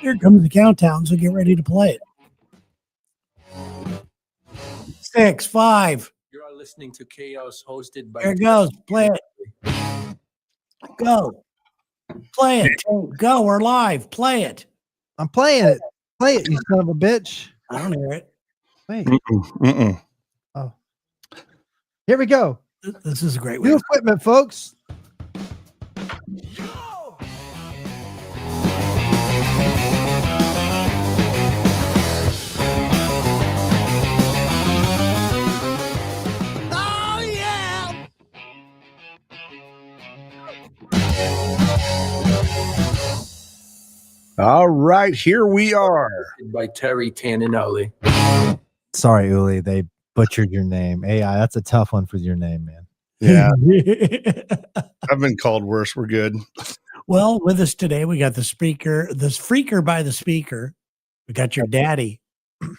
Here comes the countdown, so get ready to play it. 6, 5. You are listening to Chaos hosted by... Here it goes. Play it. Go. Play it. Go. We're live. Play it. I'm playing it. Play it, you son of a bitch. I don't hear it. Wait. Oh. Here we go. This is a great way. New equipment, folks. Oh, yeah. All right, here we are. By Terry Taninelli. Sorry, Uli. They butchered your name. AI, that's a tough one for your name, man. Yeah, I've been called worse. We're good. Well, with us today, we got the freaker by the speaker. We got your daddy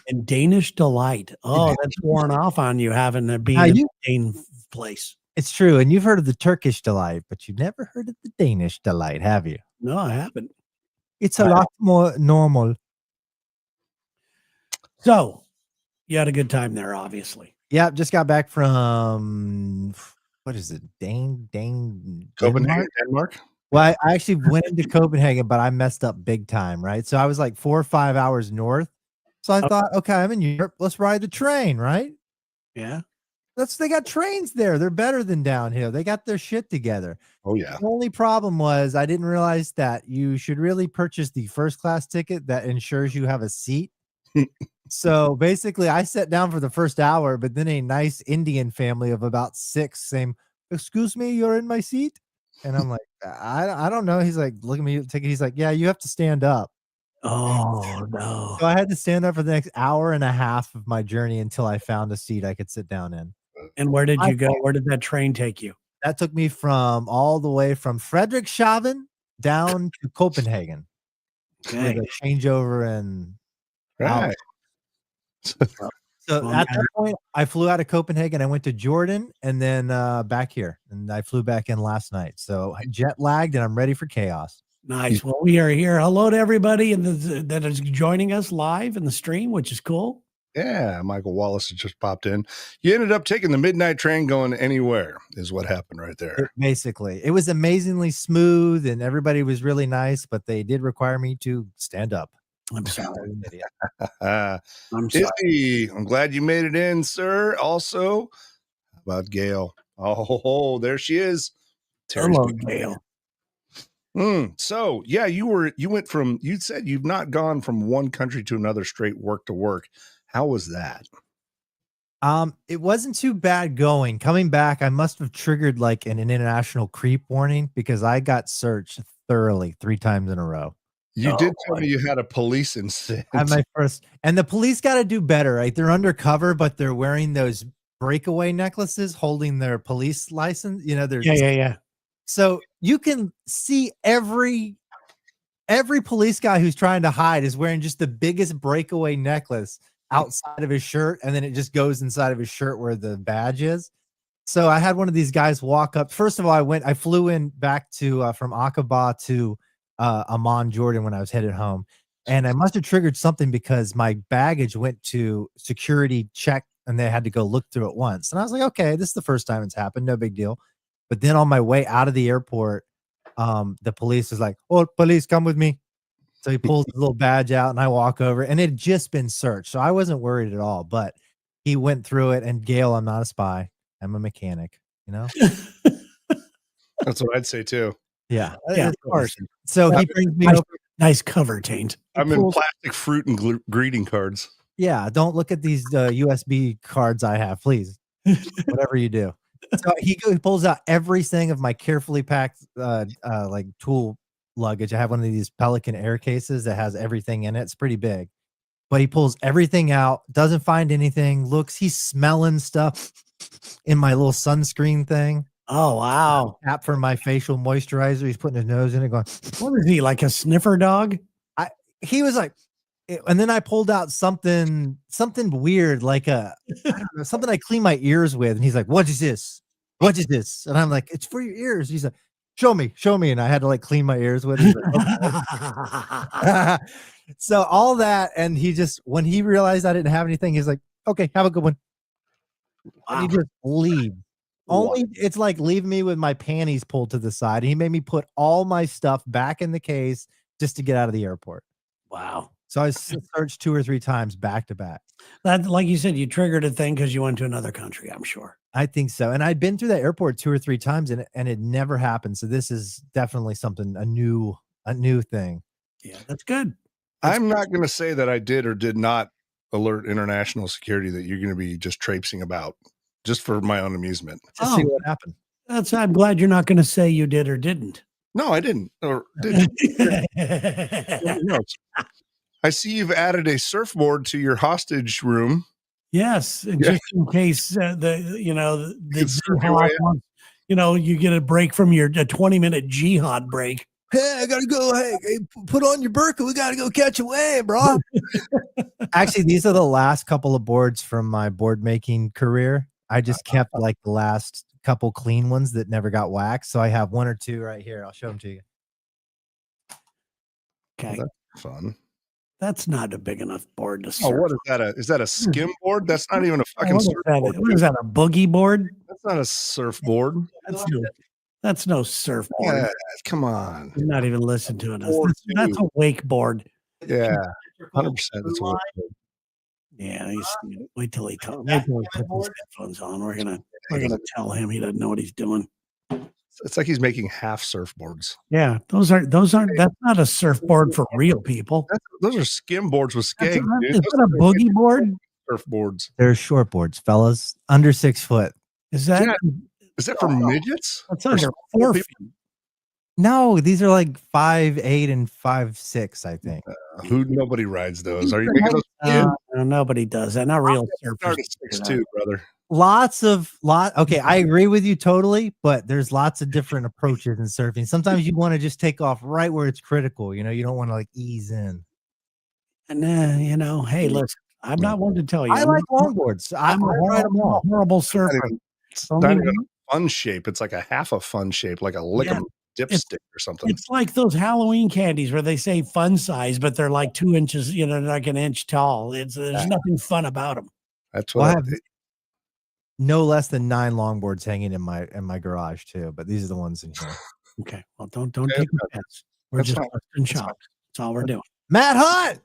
and Danish Delight. Oh, that's worn off on you having to be in the Dane place. It's true. And you've heard of the Turkish Delight, but you've never heard of the Danish Delight, have you? No, I haven't. It's a lot more normal. So, you had a good time there, obviously. Yeah, just got back from, what is it? Copenhagen, Denmark. Well, I actually went into Copenhagen, but I messed up big time, right? So I was like 4 or 5 hours north. So I thought, okay, I'm in Europe. Let's ride the train, right? Yeah. They got trains there. They're better than down here. They got their shit together. Oh, yeah. The only problem was I didn't realize that you should really purchase the first class ticket that ensures you have a seat. So basically, I sat down for the first hour, but then a nice Indian family of about 6 saying, "Excuse me, you're in my seat?" And I'm like, I don't know. He's like, look at me, ticket. He's like, yeah, you have to stand up. Oh, no. So I had to stand up for the next hour and a half of my journey until I found a seat I could sit down in. And where did you go? Where did that train take you? That took me all the way from Frederikshavn down to Copenhagen. Okay. With a changeover and Right. So at that point, I flew out of Copenhagen. I went to Jordan and then back here, and I flew back in last night. So I jet lagged, and I'm ready for chaos. Nice. Well, we are here. Hello to everybody that is joining us live in the stream, which is cool. Yeah, Michael Wallace has just popped in. You ended up taking the midnight train going anywhere is what happened right there. Basically, it was amazingly smooth, and everybody was really nice, but they did require me to stand up. I'm sorry. I'm sorry. I'm glad you made it in, sir. Also, how about Gail? Oh, there she is. Hello, Gail. So yeah, you said you've not gone from one country to another straight work to work. How was that? It wasn't too bad going. Coming back, I must have triggered like an international creep warning because I got searched thoroughly 3 times in a row. You did tell me you had a police incident. At my first, and the police got to do better, right? They're undercover, but they're wearing those breakaway necklaces, holding their police license. You know, yeah. So you can see every police guy who's trying to hide is wearing just the biggest breakaway necklace outside of his shirt, and then it just goes inside of his shirt where the badge is. So I had one of these guys walk up. First of all, I flew in back to from Aqaba to Amman, Jordan, when I was headed home, and I must have triggered something because my baggage went to security check and they had to go look through it once. And I was like, okay, this is the first time it's happened, no big deal. But then on my way out of the airport, the police was like, "Oh, police, come with me." So he pulls his little badge out and I walk over, and it had just been searched, so I wasn't worried at all. But he went through it, and Gail, I'm not a spy, I'm a mechanic, you know. That's what I'd say too. Yeah, of course. So he brings me over. Nice cover, Taint. I'm in plastic fruit and greeting cards. Yeah, don't look at these USB cards I have, please. Whatever you do. So he pulls out everything of my carefully packed like tool luggage. I have one of these Pelican Air cases that has everything in it. It's pretty big. But he pulls everything out, doesn't find anything, he's smelling stuff in my little sunscreen thing. Oh, wow. Tap for my facial moisturizer. He's putting his nose in it going, what is he, like a sniffer dog? He was like, and then I pulled out something weird, like I don't know, something I clean my ears with. And he's like, what is this? What is this? And I'm like, it's for your ears. He's like, show me. And I had to like clean my ears with it. Okay. So all that, and he just, when he realized I didn't have anything, he's like, okay, have a good one. And he just leaves. Only it's like leave me with my panties pulled to the side. He made me put all my stuff back in the case just to get out of the airport. Wow. So I searched 2 or 3 times back to back. That, like you said, you triggered a thing because you went to another country, I'm sure. I think so. And I'd been through that airport 2 or 3 times and it never happened. So this is definitely something, a new thing. Yeah, that's good. I'm not going to say that I did or did not alert international security that you're going to be just traipsing about just for my own amusement. Just see what happened. I'm glad you're not going to say you did or didn't. No, I didn't. Or did you? I see you've added a surfboard to your hostage room. Yes, just in case the jihad wants, you get a break from your 20-minute jihad break. Hey, I gotta go. Hey, put on your burqa. We gotta go catch a wave, bro. Actually, these are the last couple of boards from my board making career. I just kept like the last couple clean ones that never got waxed. So I have 1 or 2 right here. I'll show them to you. Okay, well, that's fun. That's not a big enough board to surf. Oh, what is that? Is that a skim board? That's not even a fucking surfboard. What is that? A boogie board? That's not a surfboard. That's no surfboard. Yeah, come on. You're not even listening to it. That's a wakeboard. Yeah, 100%. It's a wakeboard. Yeah, wait till he puts his headphones on. We're gonna tell him he doesn't know what he's doing. It's like he's making half surfboards. Yeah, those aren't. That's not a surfboard for real people. Those are skim boards with skeg. Is that a boogie board? Surfboards. They're short boards, fellas, under 6 foot. Is that for midgets? That's under 4 feet. No, these are like 5'8" and 5'6", I think. Nobody rides those. Are you making those? No, nobody does that. Not real surfers. 6'2", brother. Okay, I agree with you totally, but there's lots of different approaches in surfing. Sometimes you want to just take off right where it's critical. You don't want to like ease in. And hey, listen, I'm not one to tell you. I like longboards. I'm a horrible surfer. It's not even a fun shape. It's like a half a fun shape, like a lick'em dipstick or something. It's like those Halloween candies where they say fun size, but they're like 2 inches, like an inch tall. There's nothing fun about them. That's what I have. No less than 9 longboards hanging in my garage too, but these are the ones in here. Okay, well, don't take offense. We're just busting chops. That's all we're doing. Matt Hunt,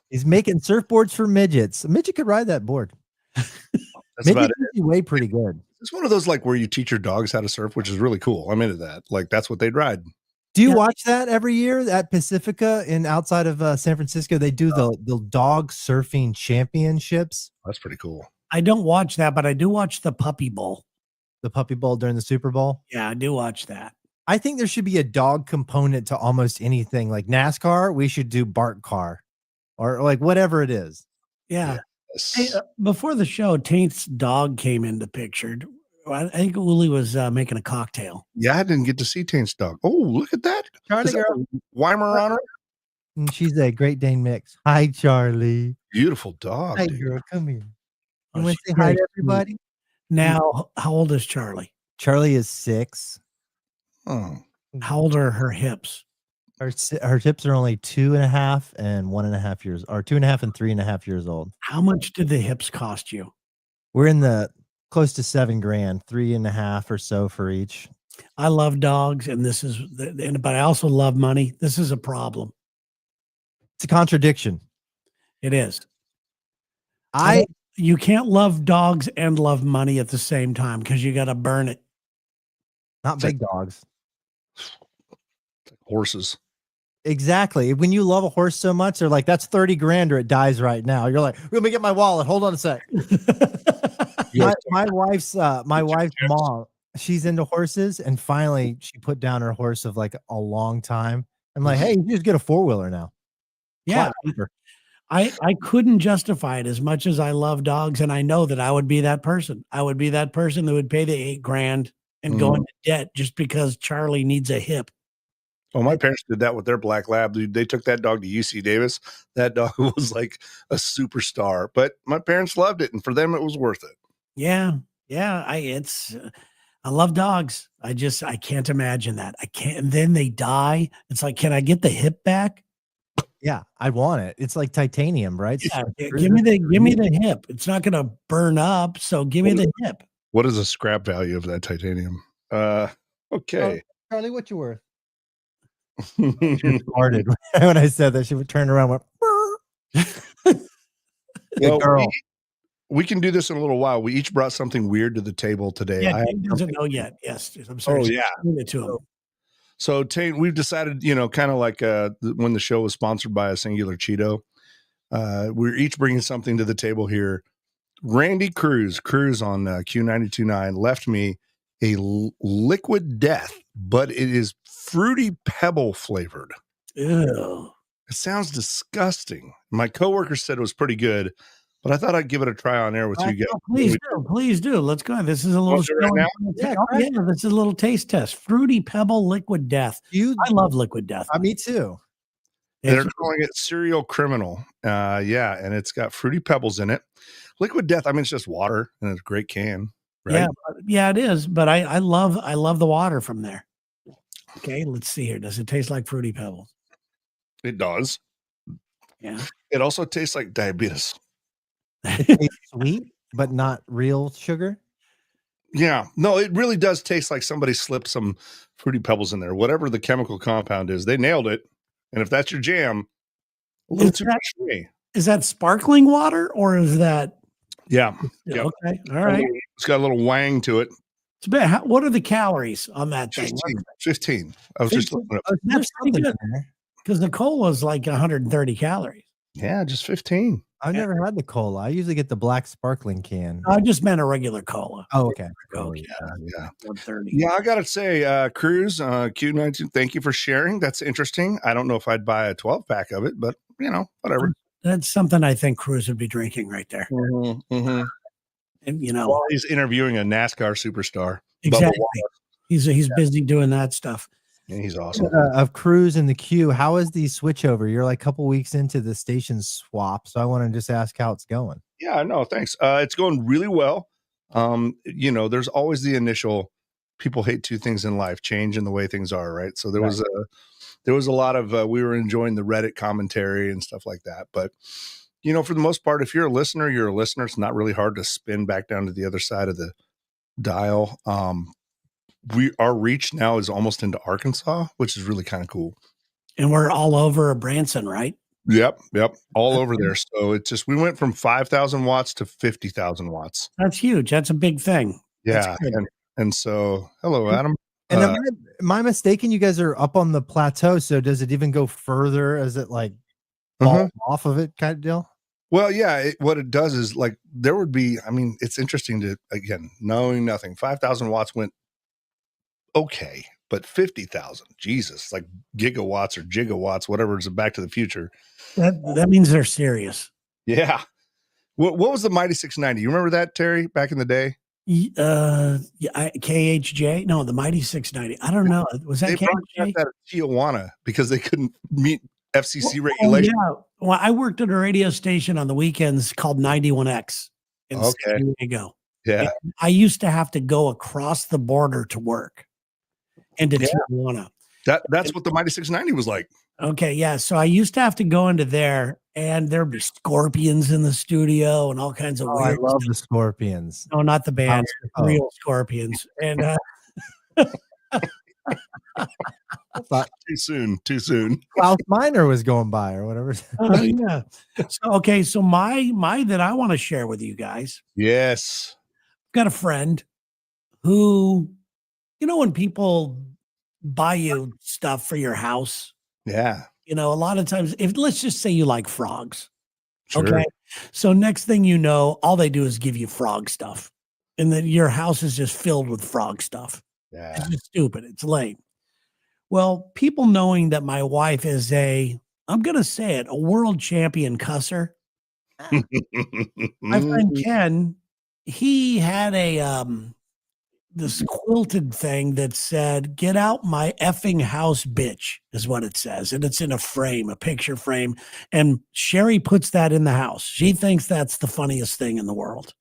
he's making surfboards for midgets. A midget could ride that board. That's about it. Way pretty good. It's one of those like where you teach your dogs how to surf, which is really cool. I'm into that. Like that's what they'd ride. Do you watch that every year at Pacifica outside of San Francisco? They do the dog surfing championships. That's pretty cool. I don't watch that, but I do watch the Puppy Bowl. The Puppy Bowl during the Super Bowl? Yeah, I do watch that. I think there should be a dog component to almost anything. Like NASCAR, we should do Bark Car or like whatever it is. Yeah. Hey, before the show, Taint's dog came into picture. I think Uli was making a cocktail. Yeah, I didn't get to see Taint's dog. Oh, look at that. Charlie girl. Weimaraner? She's a Great Dane mix. Hi, Charlie. Beautiful dog. Hi, girl. Come here. You want to say hi to everybody? Now, how old is Charlie? Charlie is 6. Oh. How old are her hips? Her hips are only 2.5 and 1.5 years, or 2.5 and 3.5 years old. How much did the hips cost you? We're in the close to $7,000, 3.5 or so for each. I love dogs, and but I also love money. This is a problem. It's a contradiction. It is. You can't love dogs and love money at the same time because you got to burn it. Not big dogs. Horses. Exactly. When you love a horse so much, they're like, that's 30 grand or it dies right now. You're like, let me get my wallet. Hold on a sec. my wife's mom, she's into horses, and finally she put down her horse of like a long time. I'm like, hey, you just get a 4-wheeler now. Yeah. I couldn't justify it as much as I love dogs, and I know that I would be that person. I would be that person that would pay the 8 grand and go into debt just because Charlie needs a hip. Well, my parents did that with their black lab. They took that dog to UC Davis. That dog was like a superstar, but my parents loved it, and for them, it was worth it. Yeah. I love dogs. I can't imagine that. I can't. And then they die. It's like, can I get the hip back? Yeah, I want it. It's like titanium, right? Yeah, give me the hip. It's not going to burn up, so give me the hip. What is the scrap value of that titanium? Okay. Charlie, what you worth? She farted when I said that. She would turn around and went, well, girl. We can do this in a little while. We each brought something weird to the table today. Yeah, Tate doesn't know yet. Yes, I'm sorry. Oh, yeah. It to him. So Tate, we've decided, kind of like when the show was sponsored by a singular Cheeto, we're each bringing something to the table here. Randy Cruz on Q92.9 left me a liquid death, but it is fruity pebble flavored. Ew. It sounds disgusting. My coworker said it was pretty good, but I thought I'd give it a try on air with you guys. Please do. Let's go. This is a little right now? This is a little taste test. Fruity Pebble Liquid Death. I love Liquid Death. Me too. They're calling it Serial Criminal. And it's got fruity pebbles in it. Liquid Death, I mean, it's just water and it's a great can. Right? Yeah, it is. But I love the water from there. Okay, let's see here. Does it taste like Fruity Pebbles? It does. Yeah. It also tastes like diabetes. It's sweet, but not real sugar. Yeah. No, it really does taste like somebody slipped some fruity pebbles in there. Whatever the chemical compound is, they nailed it. And if that's your jam, a little too much for me. Is that sparkling water or is that? Yeah. Okay. All right. It's got a little wang to it. It's bad. What are the calories on that thing? 15. I was just looking up. That's pretty good because the cola is like 130 calories. Yeah, just 15. I've never had the cola. I usually get the black sparkling can. I just meant a regular cola. Oh, okay. Oh, yeah. 130. Yeah, I gotta say, Cruz, Q92, thank you for sharing. That's interesting. I don't know if I'd buy a 12-pack of it, but whatever. That's something I think Cruz would be drinking right there. Mm-hmm. And while he's interviewing a NASCAR superstar. Exactly. He's busy doing that stuff. And he's awesome. Of Cruz and the Q, how is the switchover? You're like a couple weeks into the station swap, so I want to just ask how it's going. Yeah, no, thanks. It's going really well. There's always the initial people hate two things in life: change and the way things are, right? So there was a lot of we were enjoying the Reddit commentary and stuff like that. But for the most part, if you're a listener, you're a listener. It's not really hard to spin back down to the other side of the dial. Our reach now is almost into Arkansas, which is really kind of cool. And we're all over Branson, right? Yep. All over there. So it's just, we went from 5,000 watts to 50,000 watts. That's huge. That's a big thing. Yeah. And so, hello, Adam. And am I mistaken? You guys are up on the plateau. So does it even go further? Is it like fall off of it kind of deal? Well, yeah, what it does is like, there would be, it's interesting to, again, knowing nothing, 5,000 watts went okay, but 50,000, Jesus, like gigawatts or gigawatts, whatever is Back to the Future. That means they're serious. Yeah. What was the Mighty 690? You remember that, Terry, back in the day? KHJ? No, the Mighty 690. I don't know. Was that KHJ? That at Tijuana because they couldn't meet FCC regulations. Yeah. Well, I worked at a radio station on the weekends called 91X in San Diego. Yeah. And I used to have to go across the border to work into Tijuana. That's what the Mighty 690 was like. Okay, yeah. So I used to have to go into there, and there'd be scorpions in the studio and all kinds of weird I love stuff. the Scorpions. No, not the band, real scorpions. And too soon. Klaus Miner was going by or whatever. Yeah. So my that I want to share with you guys. Yes. I've got a friend who, when people buy you stuff for your house. Yeah. A lot of times, let's just say you like frogs. Sure. Okay. So next thing you know, all they do is give you frog stuff. And then your house is just filled with frog stuff. Yeah. It's just stupid. It's lame. Well, people knowing that my wife is I'm going to say it, a world champion cusser. My friend Ken, he had this quilted thing that said, "Get out my effing house, bitch," is what it says. And it's in a frame, a picture frame. And Sherry puts that in the house. She thinks that's the funniest thing in the world.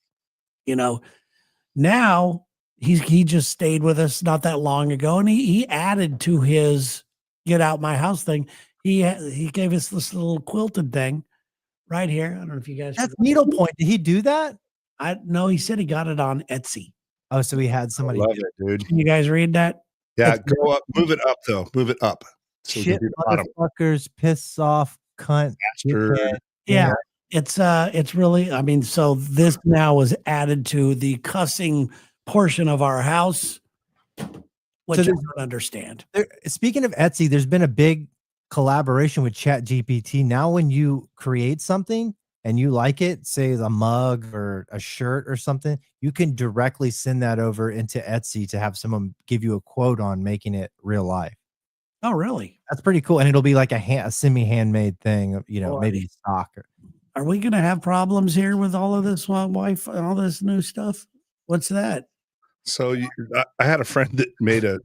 Now he just stayed with us not that long ago, and he added to his get out my house thing. He gave us this little quilted thing right here. I don't know if you guys. That's needlepoint. Did he do that? I no, he said he got it on Etsy. Oh, so he had I somebody. love it, dude. Can you guys read that? Yeah, It's- go up, move it up though. Move it up. So we can Shit, see the bottom. motherfuckers, piss off, cunt. Bastard. dickhead. Yeah. It's really, I mean, so this now was added to the cussing portion of our house, which I there's- don't understand. Speaking of Etsy, there's been a big collaboration with ChatGPT. Now, when you create something and you like it, say a mug or a shirt or something, you can directly send that over into Etsy to have someone give you a quote on making it real life. Oh, really? That's pretty cool. And it'll be like a semi-handmade thing, you know, Boy. maybe stock. Are we going to have problems here with all of this Wi-Fi and all this new stuff? What's that? So I had a friend that made a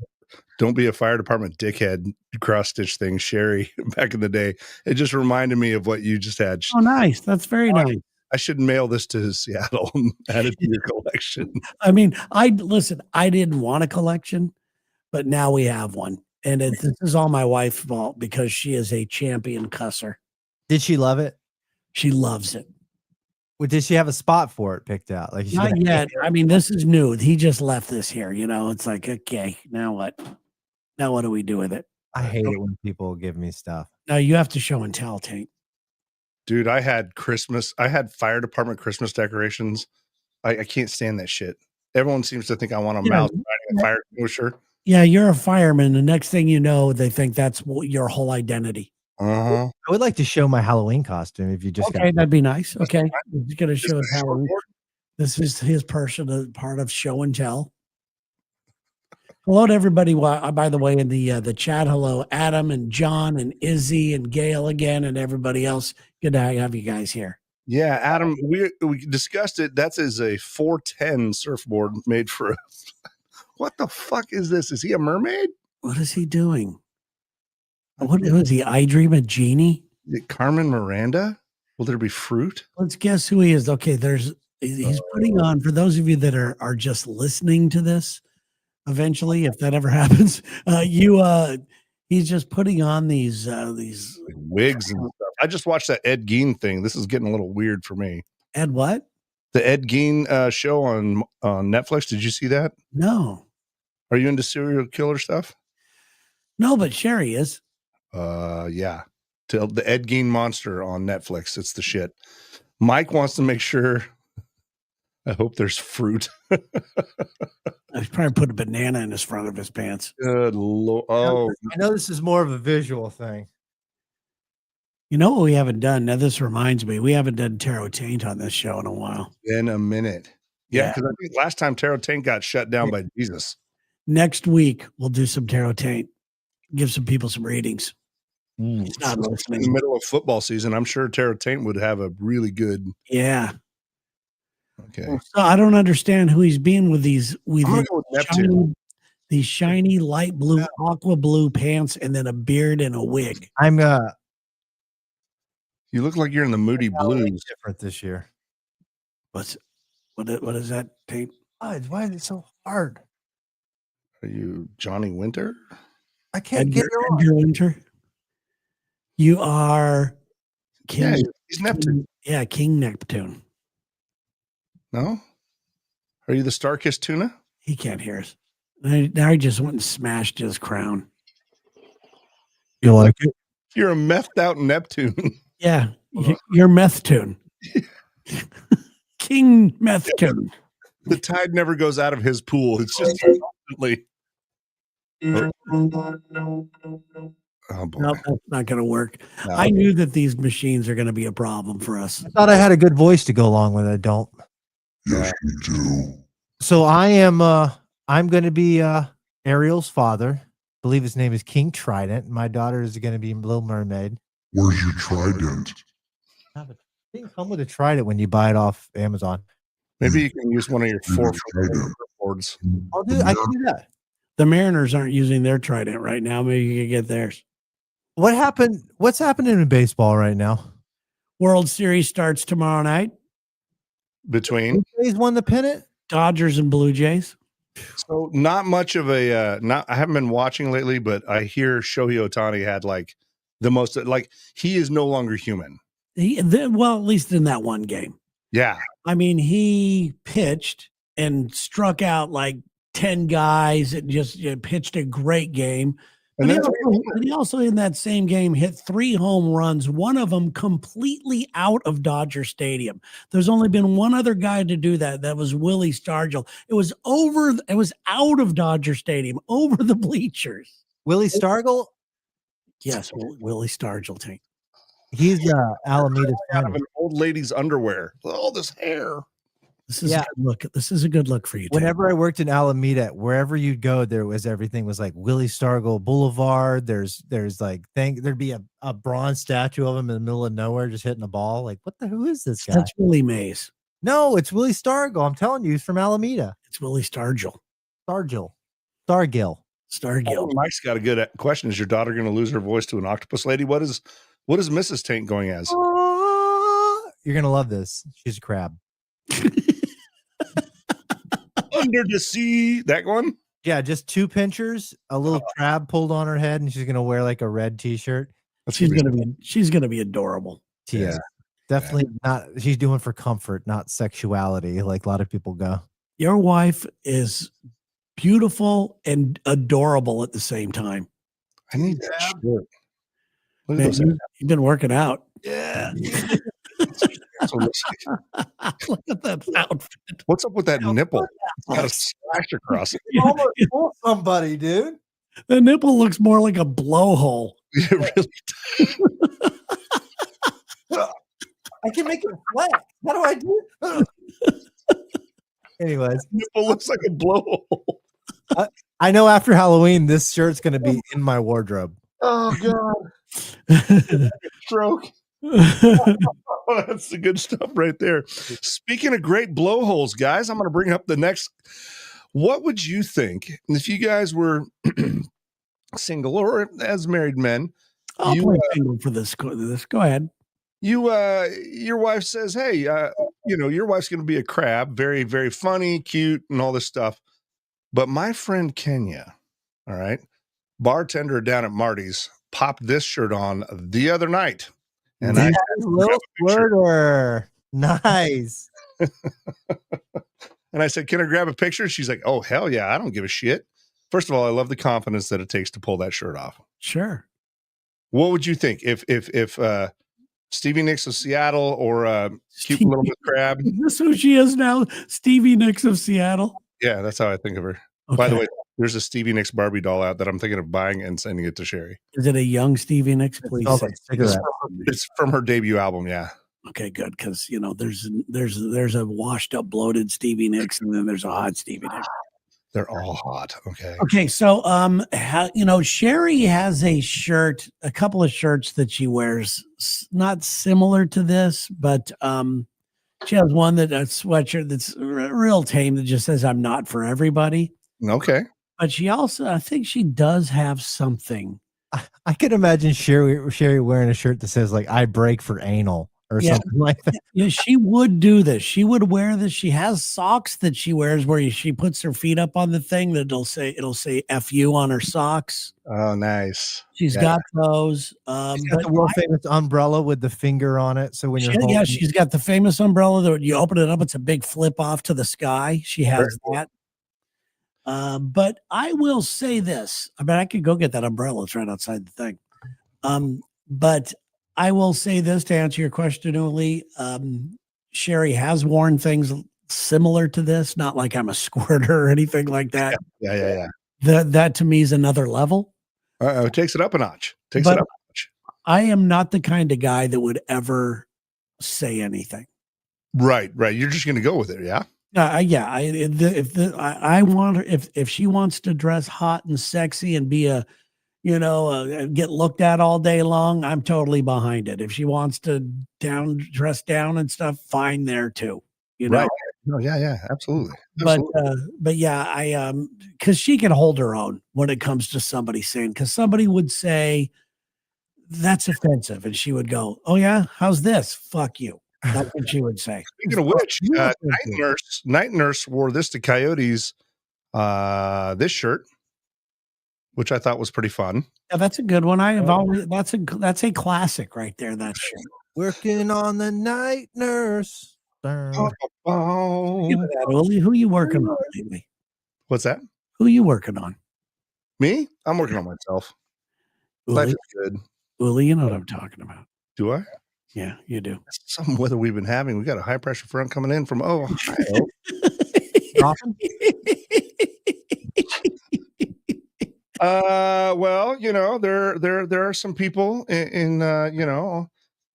"Don't be a fire department dickhead" cross stitch thing, Sherry, back in the day. It just reminded me of what you just had. Oh, nice. That's very nice. I should mail this to Seattle and add it to your collection. I mean, I didn't want a collection, but now we have one. And this is all my wife's fault because she is a champion cusser. Did she love it? She loves it. Well, did she have a spot for it picked out? Like, Not yet. I mean, this is new. He just left this here. You know, it's like, okay, now what? Now what do we do with it? I hate it when people give me stuff. Now you have to show and tell, Tank. Dude, I had fire department Christmas decorations. I can't stand that shit. Everyone seems to think I want a mouse riding a fire extinguisher. Yeah, you're a fireman. The next thing you know, they think that's your whole identity. Uh-huh. I would like to show my Halloween costume if you just Okay, that'd be nice. Okay, he's gonna show us Just how. This is his personal part of show and tell. Hello to everybody. By the way, in the chat, hello, Adam and John and Izzy and Gail again, and everybody else. Good to have you guys here. Yeah, Adam, we discussed it. That is a 410 surfboard made for a what the fuck is this? Is he a mermaid? What is he doing? What was he? I Dream a Genie? Is it Carmen Miranda? Will there be fruit? Let's guess who he is. Okay, he's putting on, for those of you that are just listening to this, eventually, if that ever happens, he's just putting on these Wigs and stuff. I just watched that Ed Gein thing. This is getting a little weird for me. Ed what? The Ed Gein show on Netflix. Did you see that? No. Are you into serial killer stuff? No, but Sherry is. Yeah. The Ed Gein monster on Netflix. It's the shit. Mike wants to make sure. I hope there's fruit. I probably put a banana in his front of his pants. Good Lord. Oh, I know this is more of a visual thing. You know what we haven't done? Now this reminds me, we haven't done Tarot Taint on this show in a while. in a minute. Yeah, because I think last time Tarot Tank got shut down by Jesus. Next week we'll do some Tarot Taint. Give some people some readings. He's not In the listening. middle of football season, I'm sure Tarot Taint would have a really good. Yeah. Okay. So I don't understand who he's being with these I'm gonna go with Neptune. these shiny light blue, aqua blue pants, and then a beard and a wig. I'm You look like you're in the Moody Blues. different this year. What is that tape? Why is it so hard? Are you Johnny Winter? I can't get it on. Edgar Winter. You are King. Yeah, he's Neptune. King Neptune. No? Are you the Star-Kissed Tuna? He can't hear us. Now he just went and smashed his crown. You like it? You're a methed out Neptune. Yeah, you're Methtune. King Methtune. The tide never goes out of his pool. It's just constantly. Oh boy. No, that's not going to work. No. I knew that these machines are going to be a problem for us. I thought I had a good voice to go along with it. I don't. Yes, you do. So I'm going to be Ariel's father. I believe his name is King Trident. My daughter is going to be Little Mermaid. Where's your trident? It didn't come with a Trident when you buy it off Amazon. Maybe you can use one of your Maybe 4 Trident. boards. I can do that. The Mariners aren't using their Trident right now. Maybe you could get theirs. What happened? What's happening in baseball right now? World Series starts tomorrow night. Between Blue Jays won the pennant. Dodgers and Blue Jays. So not much of a not. I haven't been watching lately, but I hear Shohei Ohtani had like the most. Like he is no longer human. Well, at least in that one game. Yeah, I mean, he pitched and struck out like 10 guys and just pitched a great game. and then He also in that same game hit 3 home runs, one of them completely out of Dodger Stadium. There's only been one other guy to do that. That was Willie Stargell. It was out of Dodger Stadium, over the bleachers. Willie Stargell? Yes, Willie Stargell. Tank. He's Alameda out of an old lady's underwear. All this hair. This is a good look. This is a good look for you. Whenever I worked in Alameda, wherever you'd go, everything was like Willie Stargell Boulevard. There'd be a bronze statue of him in the middle of nowhere just hitting a ball. Like, who is this guy? That's Willie Mays. No, it's Willie Stargell. I'm telling you, he's from Alameda. It's Willie Stargell. Stargill. Oh, Mike's got a good question. Is your daughter going to lose her voice to an octopus lady? What is Mrs. Tank going as? You're gonna love this. She's a crab. Under the sea, that one. Yeah, just 2 pinchers, a little crab pulled on her head, and she's gonna wear like a red t-shirt. She's gonna be adorable. She is. Definitely not. She's doing for comfort, not sexuality, like a lot of people go. Your wife is beautiful and adorable at the same time. I need that shirt. Look Man, at those. you've been working out. Yeah. Look at that outfit. What's up with that nipple? It's got a slash across it. You almost fooled somebody, dude. The nipple looks more like a blowhole. It really I can make it flat. How do I do it? Anyways, nipple looks like a blowhole. I know after Halloween, this shirt's going to be in my wardrobe. Oh, God. Stroke. Oh, that's the good stuff right there. Speaking of great blowholes, guys, I'm going to bring up the next. What would you think if you guys were single or as married men? I'll play single for this. Go ahead. Your wife says, "Hey, your wife's going to be a crab, very, very funny, cute, and all this stuff." But my friend Kenya, all right, bartender down at Marty's, popped this shirt on the other night. And I little squirter. Nice. And I said, "Can I grab a picture?" She's like, "Oh, hell yeah. I don't give a shit." First of all, I love the confidence that it takes to pull that shirt off. Sure. What would you think if Stevie Nicks of Seattle or cute little Miss Crab? Is this who she is now? Stevie Nicks of Seattle? Yeah, that's how I think of her. Okay. By the way, there's a Stevie Nicks Barbie doll out that I'm thinking of buying and sending it to Sherry. Is it a young Stevie Nicks? Please say. It's from her debut album. Yeah. Okay, good. Because there's a washed up, bloated Stevie Nicks, and then there's a hot Stevie Nicks. They're all hot. Okay. Okay. So, Sherry has a couple of shirts that she wears, not similar to this, but she has one a sweatshirt that's real tame that just says, "I'm not for everybody." Okay. But she also, I think she does have something. I could imagine Sherry wearing a shirt that says like "I break for anal" or something like that. Yeah, she would do this. She would wear this. She has socks that she wears where she puts her feet up on the thing that it'll say "FU" on her socks. Oh, nice. She's got those. She's got the world famous umbrella with the finger on it. So when you're she's got the famous umbrella that you open it up, it's a big flip off to the sky. She has that. But I will say this. I mean, I could go get that umbrella. It's right outside the thing. But I will say this to answer your question, Uli. Sherry has worn things similar to this, not like I'm a squirter or anything like that. Yeah. That to me is another level. It takes it up a notch. I am not the kind of guy that would ever say anything. Right. You're just going to go with it. Yeah. If she wants to dress hot and sexy and be get looked at all day long, I'm totally behind it. If she wants to dress down and stuff, fine there too. Right. No, yeah, absolutely. But because she can hold her own when it comes to somebody saying, because somebody would say that's offensive, and she would go, "Oh yeah, how's this? Fuck you." That's what she would say. Speaking of which, Night Nurse wore this to Coyotes this shirt, which I thought was pretty fun. Yeah, that's a good one. I have always that's a classic right there. That shirt. Working on the night nurse. Oh, Speaking of that, Uli, who you working on lately? what's that? Who you working on? Me? I'm working on myself. Life Uli, is good. Uli, you know what I'm talking about. Do I? Yeah, you do. Some weather we've been having. We got a high pressure front coming in from Ohio. Well, there are some people in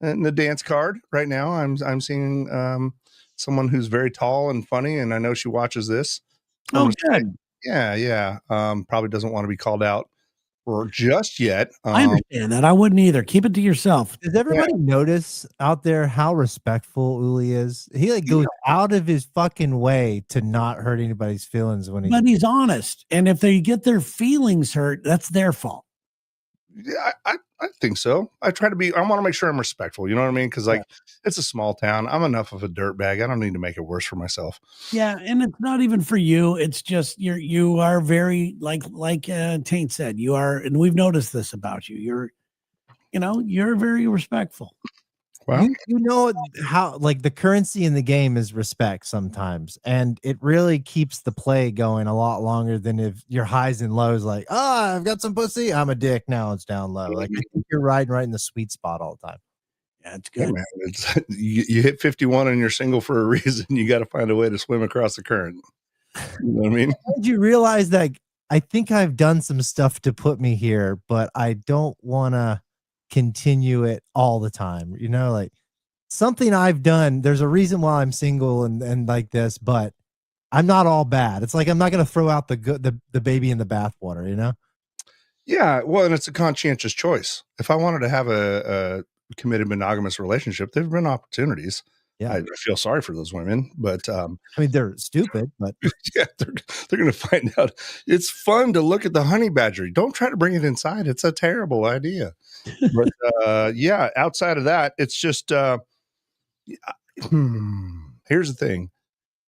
in the dance card right now. I'm seeing someone who's very tall and funny, and I know she watches this. Oh, good. Yeah. Probably doesn't want to be called out or just yet. I understand that. I wouldn't either. Keep it to yourself. Does everybody notice out there how respectful Uli is? He like goes out of his fucking way to not hurt anybody's feelings when But he's honest. And if they get their feelings hurt, that's their fault. Yeah, I think so. I want to make sure I'm respectful. You know what I mean? Because it's a small town. I'm enough of a dirtbag. I don't need to make it worse for myself. Yeah, and it's not even for you. It's just you are very like Taint said. You are, and we've noticed this about you. You're very respectful. Well, you know how like the currency in the game is respect sometimes, and it really keeps the play going a lot longer than if your highs and lows. Like, I've got some pussy, I'm a dick. Now it's down low. Like I think you're riding right in the sweet spot all the time. Yeah, it's good. Hey man, you hit 51 and you're single for a reason. You got to find a way to swim across the current. You know what I mean? Did you realize that I think I've done some stuff to put me here, but I don't want to continue it all the time, like something I've done. There's a reason why I'm single and like this, but I'm not all bad. It's like I'm not going to throw out the baby in the bathwater, Yeah, well, and it's a conscientious choice. If I wanted to have a committed monogamous relationship, there've been opportunities. Yeah, I feel sorry for those women, but I mean they're stupid, but yeah, they're going to find out. It's fun to look at the honey badger. Don't try to bring it inside. It's a terrible idea. But yeah, outside of that, it's just here's the thing.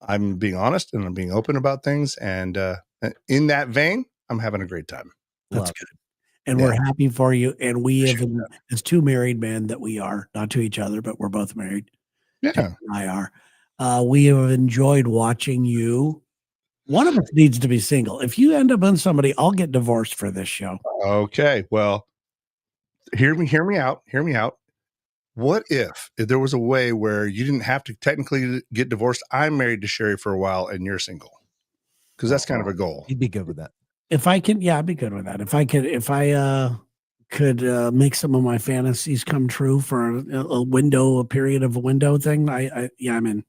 I'm being honest and I'm being open about things, and in that vein, I'm having a great time. That's good. And we're happy for you. And we have, as two married men that we are, not to each other, but we're both married. Yeah. I are. We have enjoyed watching you. One of us needs to be single. If you end up on somebody, I'll get divorced for this show. Okay. Well, hear me out. Hear me out. What if there was a way where you didn't have to technically get divorced? I'm married to Sherry for a while and you're single. Because that's kind of a goal. You'd be good with that. If I can, I'd be good with that. If I could make some of my fantasies come true for a period of a window thing, I'm in.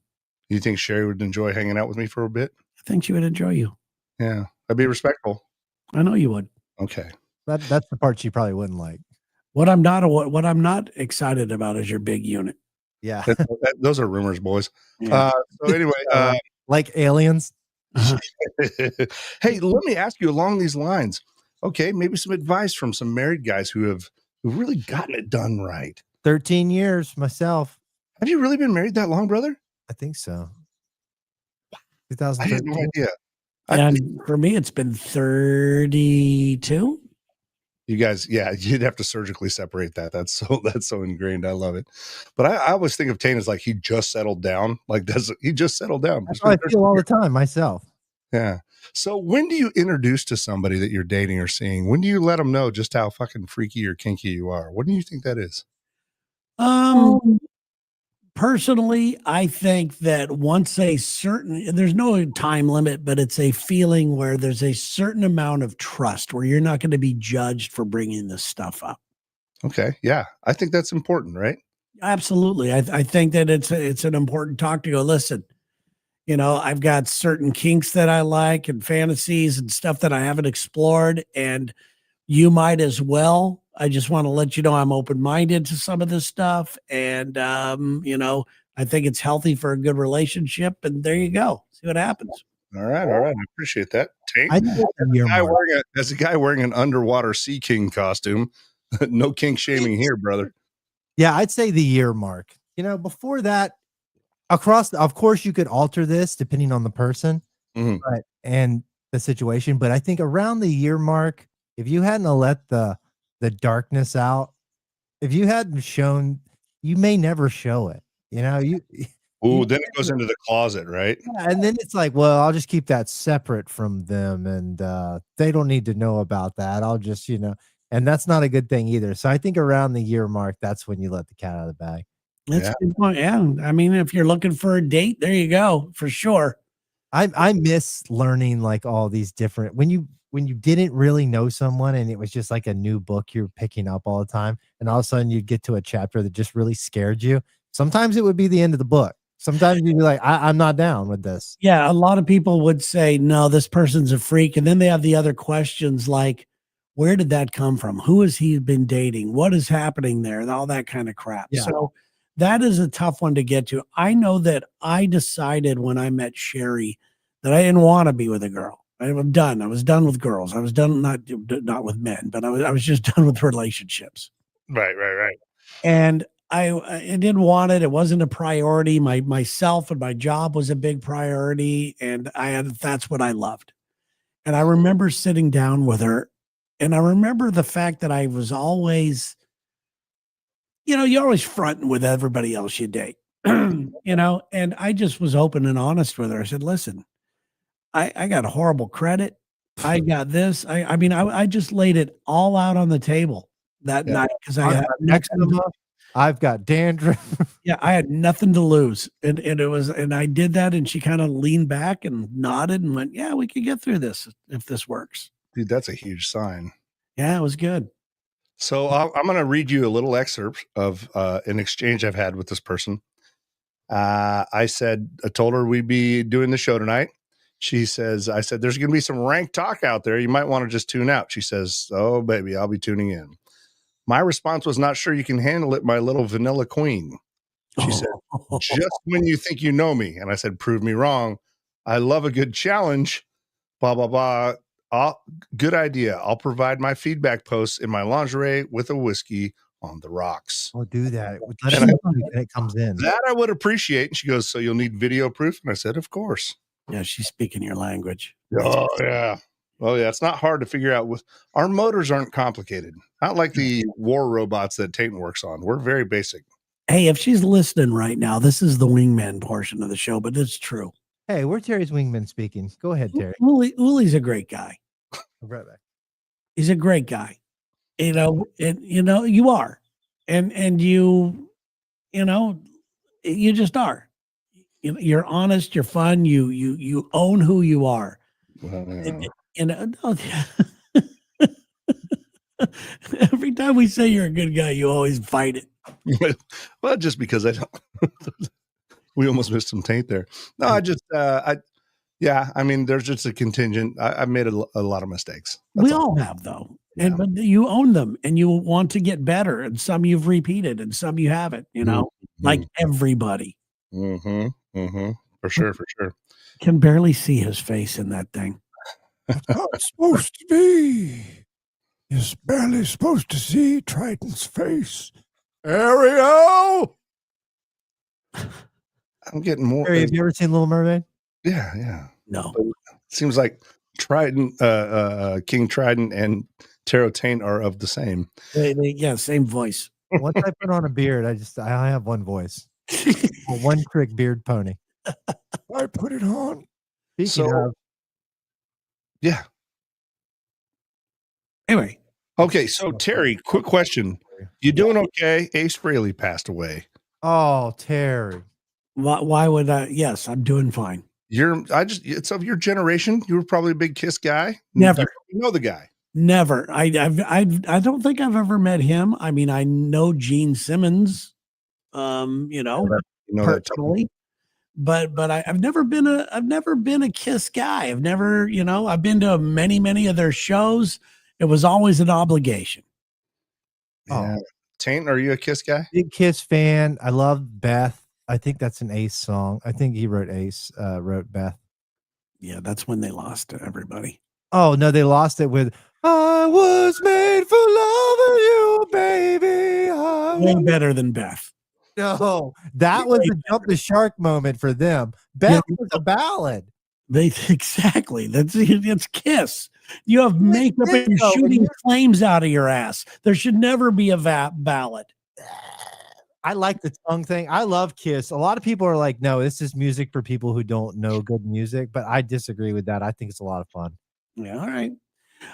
You think Sherry would enjoy hanging out with me for a bit? I think she would enjoy you. Yeah, I'd be respectful. I know you would. Okay, that's the part she probably wouldn't like. What I'm not excited about is your big unit. Yeah, those are rumors, boys. Yeah. So anyway, like aliens. Uh-huh. Hey, let me ask you along these lines. Okay, maybe some advice from some married guys who've really gotten it done right. 13 years myself. Have you really been married that long, brother? I think so. I 2013. had no idea. And for me, it's been 32. You guys, you'd have to surgically separate that. That's so ingrained. I love it. But I always think of Tane as like he just settled down. Like he just settled down. That's how I feel all the time myself. Yeah. So when do you introduce to somebody that you're dating or seeing? When do you let them know just how fucking freaky or kinky you are? What do you think that is? Personally, I think that there's no time limit, but it's a feeling where there's a certain amount of trust where you're not going to be judged for bringing this stuff up. Okay. Yeah. I think that's important, right? Absolutely. I think that it's an important talk to go, listen, I've got certain kinks that I like and fantasies and stuff that I haven't explored, and you might as well. I just want to let you know I'm open-minded to some of this stuff. And, I think it's healthy for a good relationship. And there you go. See what happens. All right. I appreciate that. As a guy wearing an underwater sea king costume, no kink shaming here, brother. Yeah, I'd say the year mark. Before that, of course, you could alter this depending on the person. Mm-hmm. And the situation. But I think around the year mark, if you hadn't let the darkness out, if you hadn't shown, you may never show it. You know, Ooh, then it goes into the closet, right? yeah, and then it's like, well, I'll just keep that separate from them, and they don't need to know about that. I'll just, and that's not a good thing either. So I think around the year mark, that's when you let the cat out of the bag. That's a good point. Yeah. I mean, if you're looking for a date, there you go, for sure. I miss learning like all these different when you didn't really know someone and it was just like a new book you're picking up all the time, and all of a sudden you'd get to a chapter that just really scared you. Sometimes it would be the end of the book. Sometimes you'd be like, I'm not down with this. Yeah, a lot of people would say, no, this person's a freak. And then they have the other questions like, where did that come from? Who has he been dating? What is happening there? And all that kind of crap. Yeah. So that is a tough one to get to. I know that I decided when I met Sherry that I didn't want to be with a girl. I'm done. I was done with girls. I was done, not with men, but I was just done with relationships. Right. And I didn't want it. It wasn't a priority. Myself and my job was a big priority. And that's what I loved. And I remember sitting down with her, and I remember the fact that I was always, you're always fronting with everybody else you date, and I just was open and honest with her. I said, listen, I got horrible credit. I got this. I mean, I just laid it all out on the table that night because I had eczema. I've got dandruff. Yeah, I had nothing to lose. And I did that, and she kind of leaned back and nodded and went, yeah, we could get through this if this works. Dude, that's a huge sign. Yeah, it was good. So I'm going to read you a little excerpt of an exchange I've had with this person. I told her we'd be doing the show tonight. She says, I said, there's going to be some rank talk out there. You might want to just tune out. She says, oh, baby, I'll be tuning in. My response was, not sure you can handle it, my little vanilla queen. She said, just when you think you know me. And I said, prove me wrong. I love a good challenge. Blah, blah, blah. Good idea. I'll provide my feedback posts in my lingerie with a whiskey on the rocks. I'll do that. When it comes in. That I would appreciate. And she goes, so you'll need video proof? And I said, of course. Yeah, she's speaking your language. Oh, yeah. Oh, yeah. It's not hard to figure out. Our motors aren't complicated. Not like the war robots that Tayton works on. We're very basic. Hey, if she's listening right now, this is the wingman portion of the show, but it's true. Hey, we're Terry's wingman speaking. Go ahead, Terry. Uli's a great guy. Right back. He's a great guy. You are. And you just are. You're honest, you're fun, you own who you are. Every time we say you're a good guy, you always fight it. Well, just because I don't. We almost missed some taint there. No, I mean, there's just a contingent. I've made a lot of mistakes. We all have, though. Yeah. But you own them, and you want to get better, and some you've repeated, and some you haven't, like everybody. For sure. Can barely see his face in that thing. It's not supposed to be. You're barely supposed to see Triton's face. Ariel! I'm getting more. Harry, have you ever seen Little Mermaid? Yeah. No. Seems like Trident, King Trident and Tarot Taint are of the same. Same voice. Once I put on a beard, I have one voice. A one-trick beard pony. I put it on. Speaking of, yeah. Anyway. Okay, so Terry, quick question. You doing okay? Ace Frehley passed away. Oh, Terry. Why would I? Yes, I'm doing fine. It's of your generation. You were probably a big Kiss guy. Never. You know the guy. Never. I don't think I've ever met him. I mean, I know Gene Simmons, personally, but I've never been a Kiss guy. I've never, I've been to many of their shows. It was always an obligation. Yeah. Taint, are you a Kiss guy? Big Kiss fan. I love Beth. I think that's an Ace song. I think he wrote Beth. Yeah, that's when they lost to everybody. Oh, no, they lost it with I was made for loving you, baby. Way better than Beth. No, that was the jump the shark moment for them. Beth was a ballad. Exactly. It's Kiss. You have makeup and you're shooting flames out of your ass. There should never be a ballad. I like the tongue thing. I love Kiss. A lot of people are like, no, this is music for people who don't know good music, but I disagree with that. I think it's a lot of fun. Yeah, all right.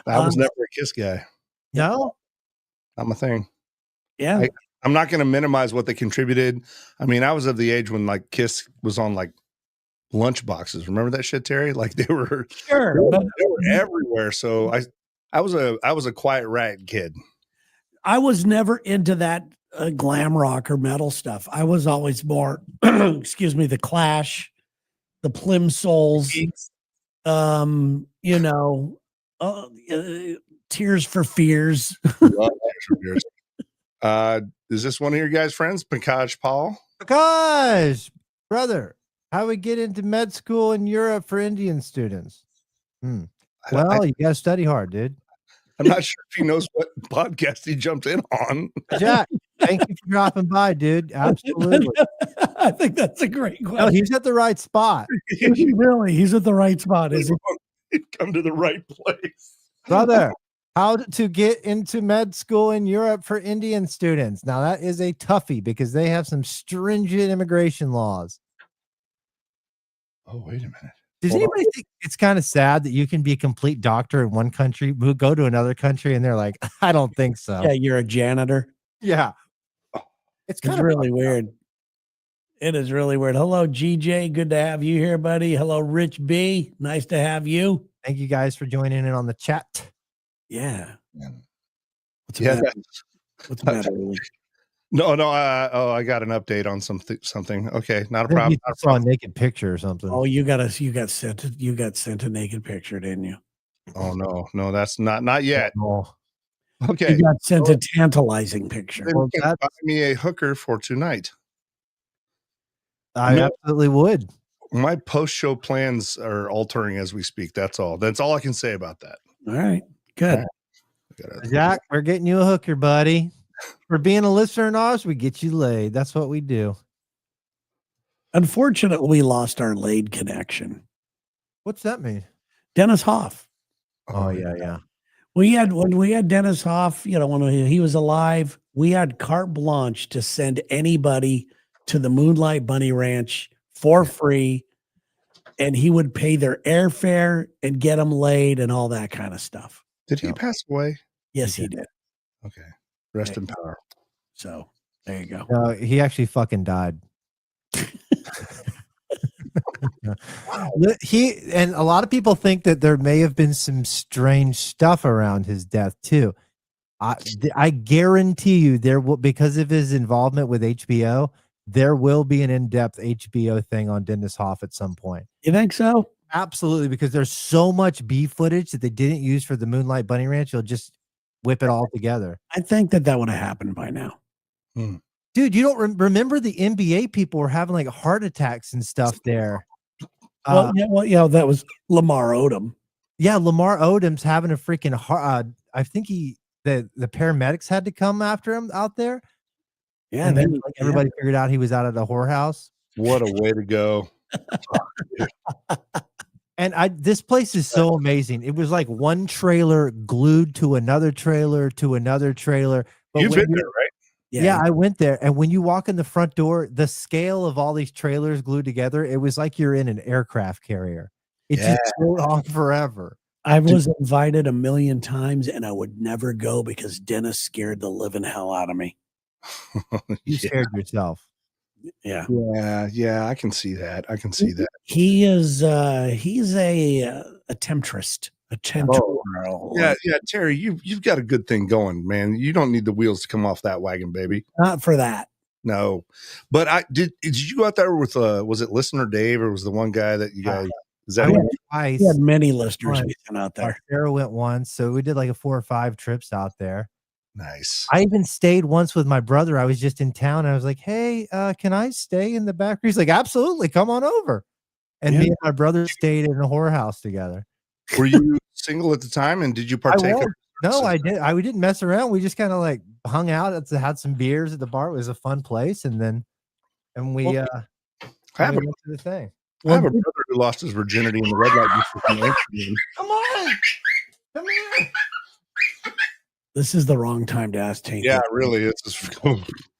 I was never a Kiss guy. No? Not my thing. Yeah. I'm not going to minimize what they contributed. I mean, I was of the age when like Kiss was on like lunch boxes. Remember that shit, Terry? Like they were everywhere. So I was a quiet rat kid. I was never into that glam rock or metal stuff. I was always more, excuse me, the Clash, the Plimsolls, Tears for Fears. Is this one of your guys' friends, Pankaj Paul? Pankaj, brother, how we get into med school in Europe for Indian students? Well, you got to study hard, dude. I'm not sure if he knows what podcast he jumped in on. Jack, thank you for dropping by, dude. Absolutely. I think that's a great question. No, he's at the right spot. He's at the right spot. Is he? Come to the right place. Brother, how to get into med school in Europe for Indian students. Now, that is a toughie because they have some stringent immigration laws. Oh, wait a minute. Does anybody think it's kind of sad that you can be a complete doctor in one country, go to another country, and they're like, I don't think so. Yeah, you're a janitor. Yeah. It's kind of really weird. It is really weird. Hello, GJ. Good to have you here, buddy. Hello, Rich B. Nice to have you. Thank you guys for joining in on the chat. Yeah. What's the matter? What's the matter? No. I got an update on something. Okay, not a problem. I saw a naked picture or something. Oh, you got sent a naked picture, didn't you? Oh no, that's not yet. Oh. Okay, you got sent a tantalizing picture. Well, buy me a hooker for tonight. I absolutely would. My post-show plans are altering as we speak. That's all. That's all I can say about that. All right, good. Jack, we're getting you a hooker, buddy. For being a listener in ours, we get you laid. That's what we do. Unfortunately, we lost our laid connection. What's that mean? Dennis Hoff. Oh yeah. When we had Dennis Hoff, when he was alive, we had carte blanche to send anybody to the Moonlight Bunny Ranch for free, and he would pay their airfare and get them laid and all that kind of stuff. Did he pass away? Yes, he did. Okay. Rest in power. So there you go. No, he actually fucking died. And a lot of people think that there may have been some strange stuff around his death too. I guarantee you there will, because of his involvement with HBO, there will be an in-depth HBO thing on Dennis Hoff at some point. You think so? Absolutely, because there's so much B footage that they didn't use for the Moonlight Bunny Ranch. You'll just whip it all together. I think that would have happened by now. Dude, you don't remember the NBA people were having like heart attacks and stuff there. That was Lamar Odom. Yeah, Lamar Odom's having a freaking heart. I think the paramedics had to come after him out there. Yeah, and then everybody figured out he was out of the whorehouse. What a way to go! And this place is so amazing. It was like one trailer glued to another trailer to another trailer. But You've been there, right? Yeah, I went there. And when you walk in the front door, the scale of all these trailers glued together, it was like you're in an aircraft carrier. It just went on forever. I was invited a million times and I would never go because Dennis scared the living hell out of me. You scared yourself. Yeah. I can see that. He is he's a temptress. Yeah, Terry, you've got a good thing going, man. You don't need the wheels to come off that wagon, baby. Not for that. No. But did you go out there with was it listener Dave or was the one guy that you guys is that twice? We had many listeners out there. Sarah went once, so we did like 4 or 5 trips out there. Nice. I even stayed once with my brother. I was just in town and I was like, hey, can I stay in the back? He's like, absolutely, come on over. And me and my brother stayed in a whorehouse together. Were you single at the time and did you partake? No, I did. We didn't mess around. We just kind of like hung out, had some beers at the bar. It was a fun place. And we went to the thing. I have a brother who lost his virginity in the red light district in Amsterdam. Come on. Come here. This is the wrong time to ask Tank. Yeah, really. It's just,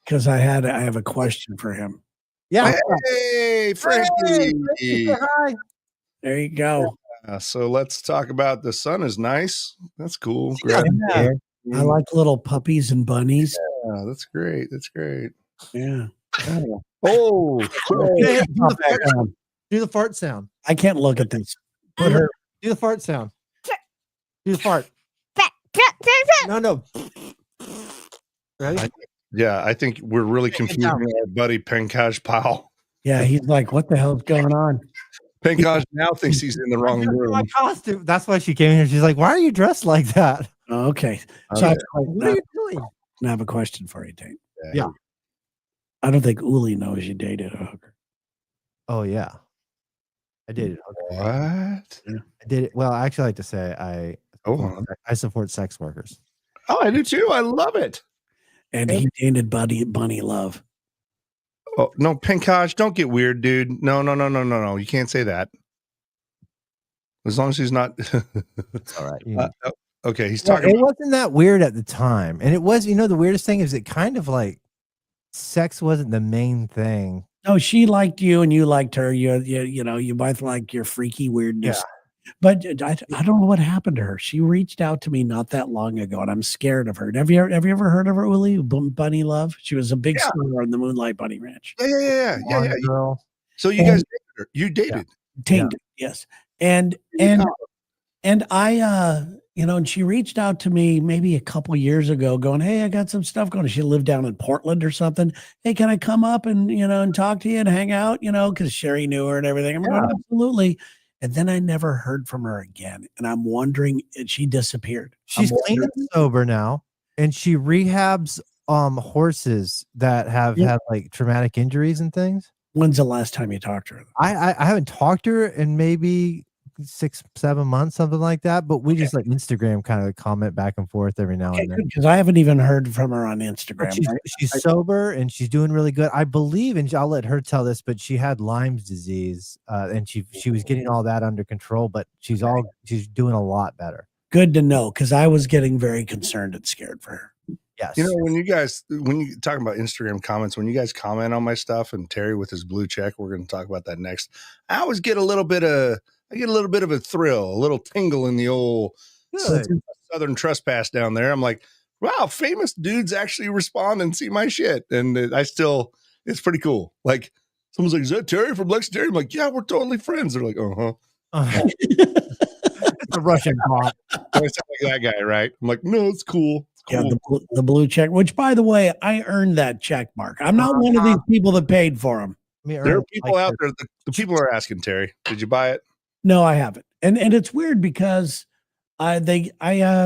Because I have a question for him. Yeah. hey, Frankie. Hi. There you go. So let's talk about the sun is nice. That's cool. Yeah. Great. I like little puppies and bunnies. Yeah, that's great. That's great. Yeah. Oh, Okay, Do do the fart sound. I can't look at this. Put her. Do the fart sound. Do the fart. No. Ready? yeah. I think we're really confusing our buddy Pankaj Pal. Yeah, he's like, what the hell's going on? Pankaj now thinks he's in the wrong room. My costume. That's why she came here. She's like, "Why are you dressed like that? Oh, okay. So Okay. What are you doing?" I have a question for you, Tank. Yeah. I don't think Uli knows you dated a hooker. Oh yeah, I did it. What? I did it. Well, I actually like to say I support sex workers. Oh, I do too. I love it. And he dated Bunny Love. Oh no, Pankaj, don't get weird, dude. No. You can't say that. As long as he's not. It's all right. Okay, he's Well, talking. it wasn't that weird at the time, and it was. The weirdest thing is it kind of like sex wasn't the main thing. No, she liked you and you liked her. You both like your freaky weirdness. Yeah. But I don't know what happened to her. She reached out to me not that long ago, and I'm scared of her. Have you ever heard of her, Uli? Bunny Love? She was a big star on the Moonlight Bunny Ranch. Yeah. Girl. So you guys dated her. You dated. Tainted, yes. And I and she reached out to me maybe a couple years ago going, hey, I got some stuff going. She lived down in Portland or something. Hey, can I come up and and talk to you and hang out, because Sherry knew her and everything. I'm going, absolutely. And then I never heard from her again. And I'm wondering, she disappeared. She's clean and sober now, and she rehabs horses that have had like traumatic injuries and things. When's the last time you talked to her? I haven't talked to her in maybe 6-7 months, something like that. But we just like Instagram kind of comment back and forth every now and then. Because I haven't even heard from her on Instagram. She's sober and she's doing really good. I believe, and I'll let her tell this, but she had Lyme's disease, and she was getting all that under control. But she's doing a lot better. Good to know, because I was getting very concerned and scared for her. Yes. When you talk about Instagram comments, when you guys comment on my stuff, and Terry with his blue check, we're going to talk about that next. I always get a little bit of a thrill, a little tingle in the old Southern trespass down there. I'm like, wow, famous dudes actually respond and see my shit. And it's pretty cool. Like someone's like, is that Terry from Lexington? I'm like, yeah, we're totally friends. They're like, It's a Russian bot. I sound like that guy, right? I'm like, no, it's cool. Yeah, the blue check, which, by the way, I earned that check mark. I'm not one of these people that paid for them. There are people out there. The people are asking, Terry, did you buy it? No, I haven't. And it's weird because I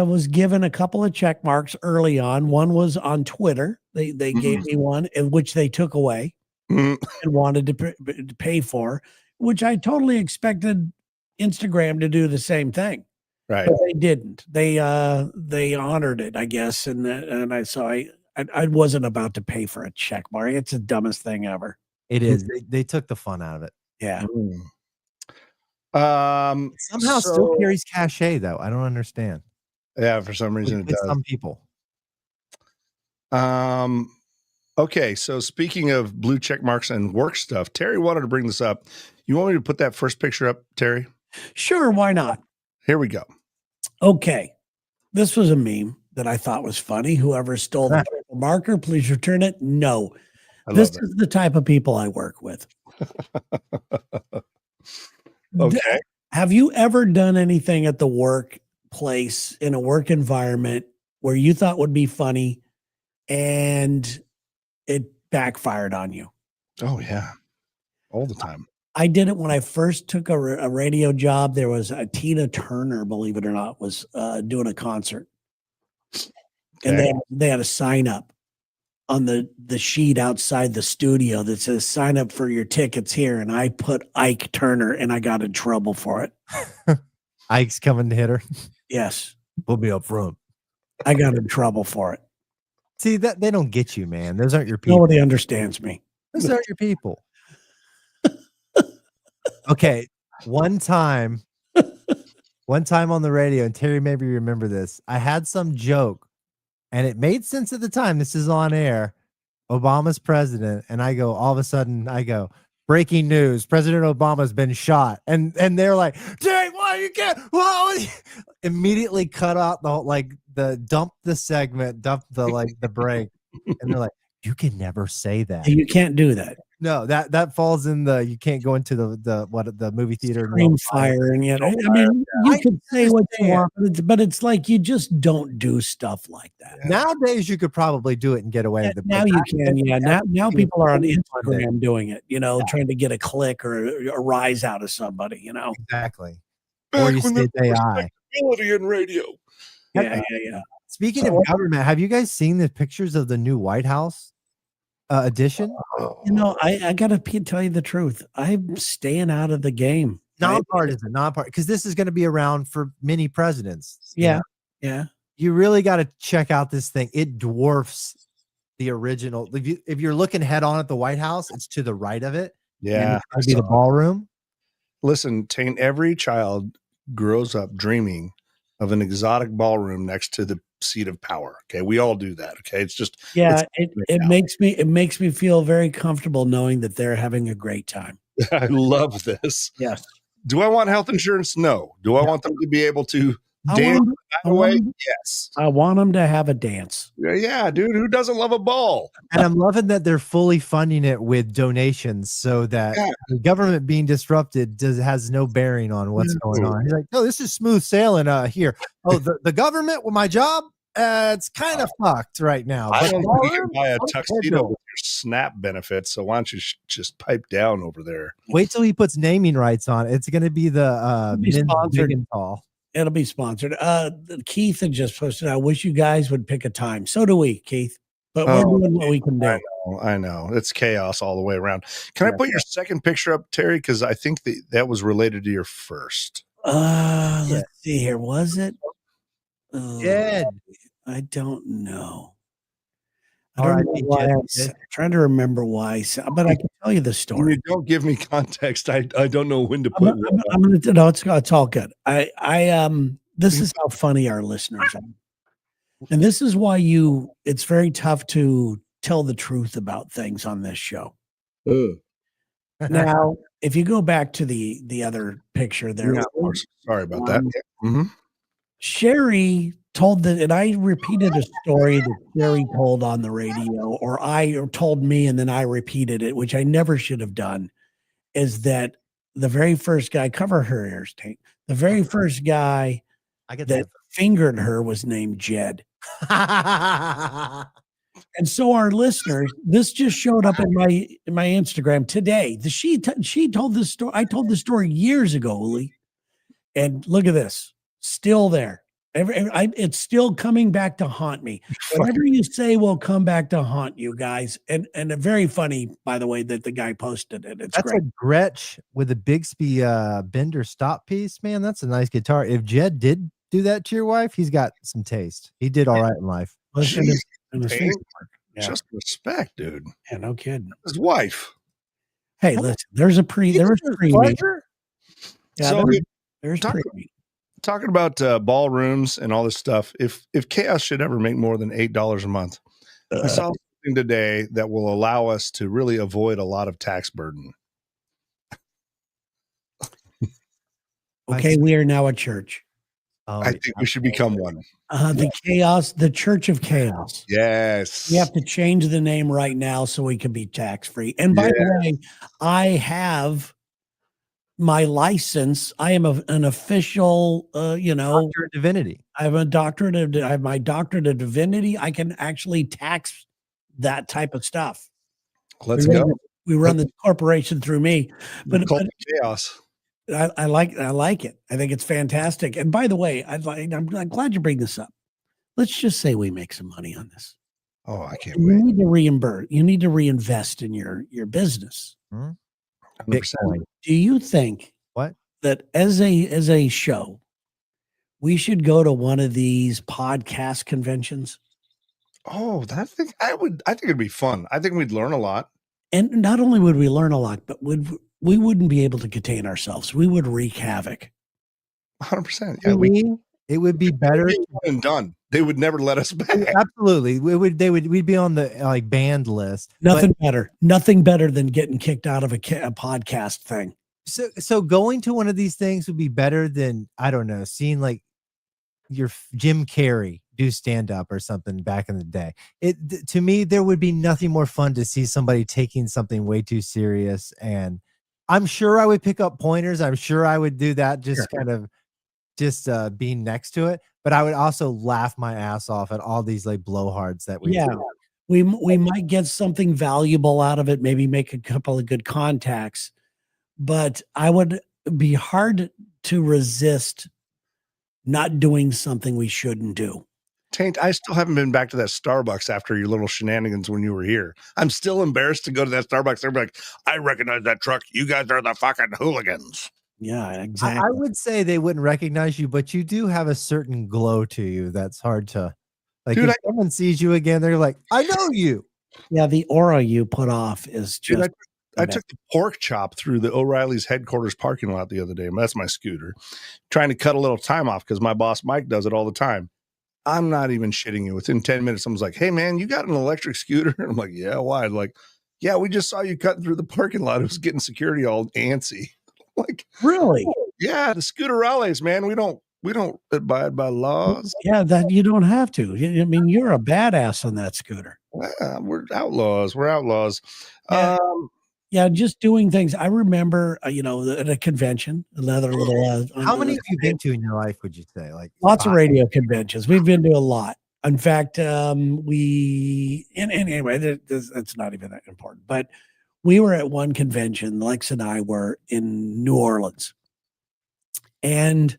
was given a couple of check marks early on. One was on Twitter. They gave me one, which they took away and wanted to pay for, which I totally expected Instagram to do the same thing. Right. But they didn't. They honored it, I guess. And I wasn't about to pay for a check mark. It's the dumbest thing ever. It is. They took the fun out of it. Yeah. Somehow still carries cachet though. I don't understand. Yeah, for some reason it does. Some people. Okay, so speaking of blue check marks and work stuff, Terry wanted to bring this up. You want me to put that first picture up, Terry? Sure, why not? Here we go. Okay. This was a meme that I thought was funny. Whoever stole the purple marker, please return it. No. This is the type of people I work with. Okay. Have you ever done anything at the workplace in a work environment where you thought would be funny and it backfired on you? Oh, yeah. All the time. I did it when I first took a radio job. There was a Tina Turner, believe it or not, was doing a concert. And they had a sign up on the sheet outside the studio that says, sign up for your tickets here. And I put Ike Turner and I got in trouble for it. Ike's coming to hit her. Yes. We'll be up front. I got in trouble for it. See, that they don't get you, man. Those aren't your people. Nobody understands me. Those aren't your people. Okay, one time on the radio, and Terry, maybe you remember this. I had some joke, and it made sense at the time. This is on air. Obama's president, and I go, all of a sudden, I go, breaking news: President Obama's been shot, and they're like, Terry, why you can't? Whoa! Immediately cut out dump the segment, dump the break, and they're like, you can never say that. You can't do that. No, that falls in the you can't go into the movie theater. Scream fire, and yet, I mean, you can say what you want, but it's like you just don't do stuff like that. Nowadays, you could probably do it and get away with it. Now you can, yeah. Now people are on Instagram doing it, trying to get a click or a rise out of somebody, Exactly. Back Or you when say there was AI. respectability in radio. Yeah. Speaking of government, have you guys seen the pictures of the new White House edition? I gotta tell you the truth. I'm staying out of the game. Nonpartisan, because this is going to be around for many presidents. Yeah. You really got to check out this thing. It dwarfs the original. If you're looking head on at the White House, it's to the right of it. Yeah, It'd be the ballroom. Listen, Tane, every child grows up dreaming of an exotic ballroom next to the seat of power. Okay, we all do that. Okay, it's just it makes me feel very comfortable knowing that they're having a great time. I love this. Yes. Do I want health insurance? No. Do I want them to be able to dance away? Yes. I want them to have a dance. Yeah, dude. Who doesn't love a ball? And I'm loving that they're fully funding it with donations, so that the government being disrupted has no bearing on what's going on. He's like, no, this is smooth sailing here. Oh, the government with my job, it's kind of fucked right now. I don't think you can buy a tuxedo with your SNAP benefits, so why don't you just pipe down over there? Wait till he puts naming rights on it. It's going to be the sponsored. Big and Tall. It'll be sponsored. Keith had just posted, I wish you guys would pick a time. So do we, Keith. But we're doing what we can do. I know. It's chaos all the way around. Can I put your second picture up, Terry? Because I think that was related to your first. Let's see here. Was it? Jed. I don't know. I'm trying to remember why, but I can tell you the story. When you don't give me context, I don't know when to put. I'm going to. No, it's all good. This is how funny our listeners are, and this is why it's very tough to tell the truth about things on this show. Now, if you go back to the other picture there, of course. Sorry about that. Mm-hmm. Sherry told and I repeated a story that Sherry told on the radio, or told me, and then I repeated it, which I never should have done, is that the very first guy, cover her ears, Tank, the very first guy that fingered her was named Jed. And so our listeners, this just showed up in my Instagram today. She told this story. I told this story years ago, Uli. And look at this, still there. It's still coming back to haunt me. Whatever you say will come back to haunt you guys. And very funny, by the way, that the guy posted it. That's great. A Gretsch with a Bixby Bender stop piece, man. That's a nice guitar. If Jed did do that to your wife, he's got some taste. He did all right in life. Just respect, dude. Yeah, no kidding. His wife. Hey, listen, there's preview. Yeah, so there's preview. Talking about ballrooms and all this stuff, if Chaos should ever make more than $8 a month, I saw something today that will allow us to really avoid a lot of tax burden. Okay, we are now a church. I think we should become one. The Church of Chaos. Yes. We have to change the name right now so we can be tax free. And by the way, I have my license. I am an official, Doctor of Divinity. I have my doctorate of divinity. I can actually tax that type of stuff. Let's go. We run the corporation through me, but Chaos. I like it. I think it's fantastic. And by the way, I'm glad you bring this up. Let's just say we make some money on this. Oh, I can't You wait. need to reimburse. You need to reinvest in your business. 100%. Do you think that as a show, we should go to one of these podcast conventions? Oh, I think it'd be fun. I think we'd learn a lot. And not only would we learn a lot, but we wouldn't be able to contain ourselves. We would wreak havoc. 100%. Yeah, it would be better and done. They would never let us back. Absolutely. We'd be on the like banned list. Nothing better than getting kicked out of a podcast thing. So going to one of these things would be better than, I don't know, seeing like your Jim Carrey do stand up or something back in the day. To me, there would be nothing more fun to see somebody taking something way too serious. And I'm sure I would pick up pointers. I'm sure I would do that, just kind of being next to it. But I would also laugh my ass off at all these like blowhards that we do. We might get something valuable out of it, maybe make a couple of good contacts, but I would be hard to resist not doing something we shouldn't do. Taint, I still haven't been back to that Starbucks after your little shenanigans when you were here. I'm still embarrassed to go to that Starbucks. They're like, I recognize that truck. You guys are the fucking hooligans. Yeah, exactly. I would say they wouldn't recognize you, but you do have a certain glow to you that's hard to, like, dude, if someone sees you again, they're like, I know you. Yeah, the aura you put off is just... Dude, I took the pork chop through the O'Reilly's headquarters parking lot the other day. That's my scooter. Trying to cut a little time off because my boss Mike does it all the time. I'm not even shitting you. Within 10 minutes, someone's like, hey, man, you got an electric scooter? I'm like, yeah, why? Like, yeah, we just saw you cutting through the parking lot. It was getting security all antsy. Like, really? Yeah, the scooter rallies, man. We don't abide by laws. Yeah, that you don't have to. I mean, you're a badass on that scooter. Yeah, we're outlaws. We're outlaws. Yeah, just doing things. I remember, at a convention, another little. How many have you been to in your life, would you say? Like lots of radio conventions. We've been to a lot. In fact, anyway, it's not even that important. But we were at one convention. Lex and I were in New Orleans. And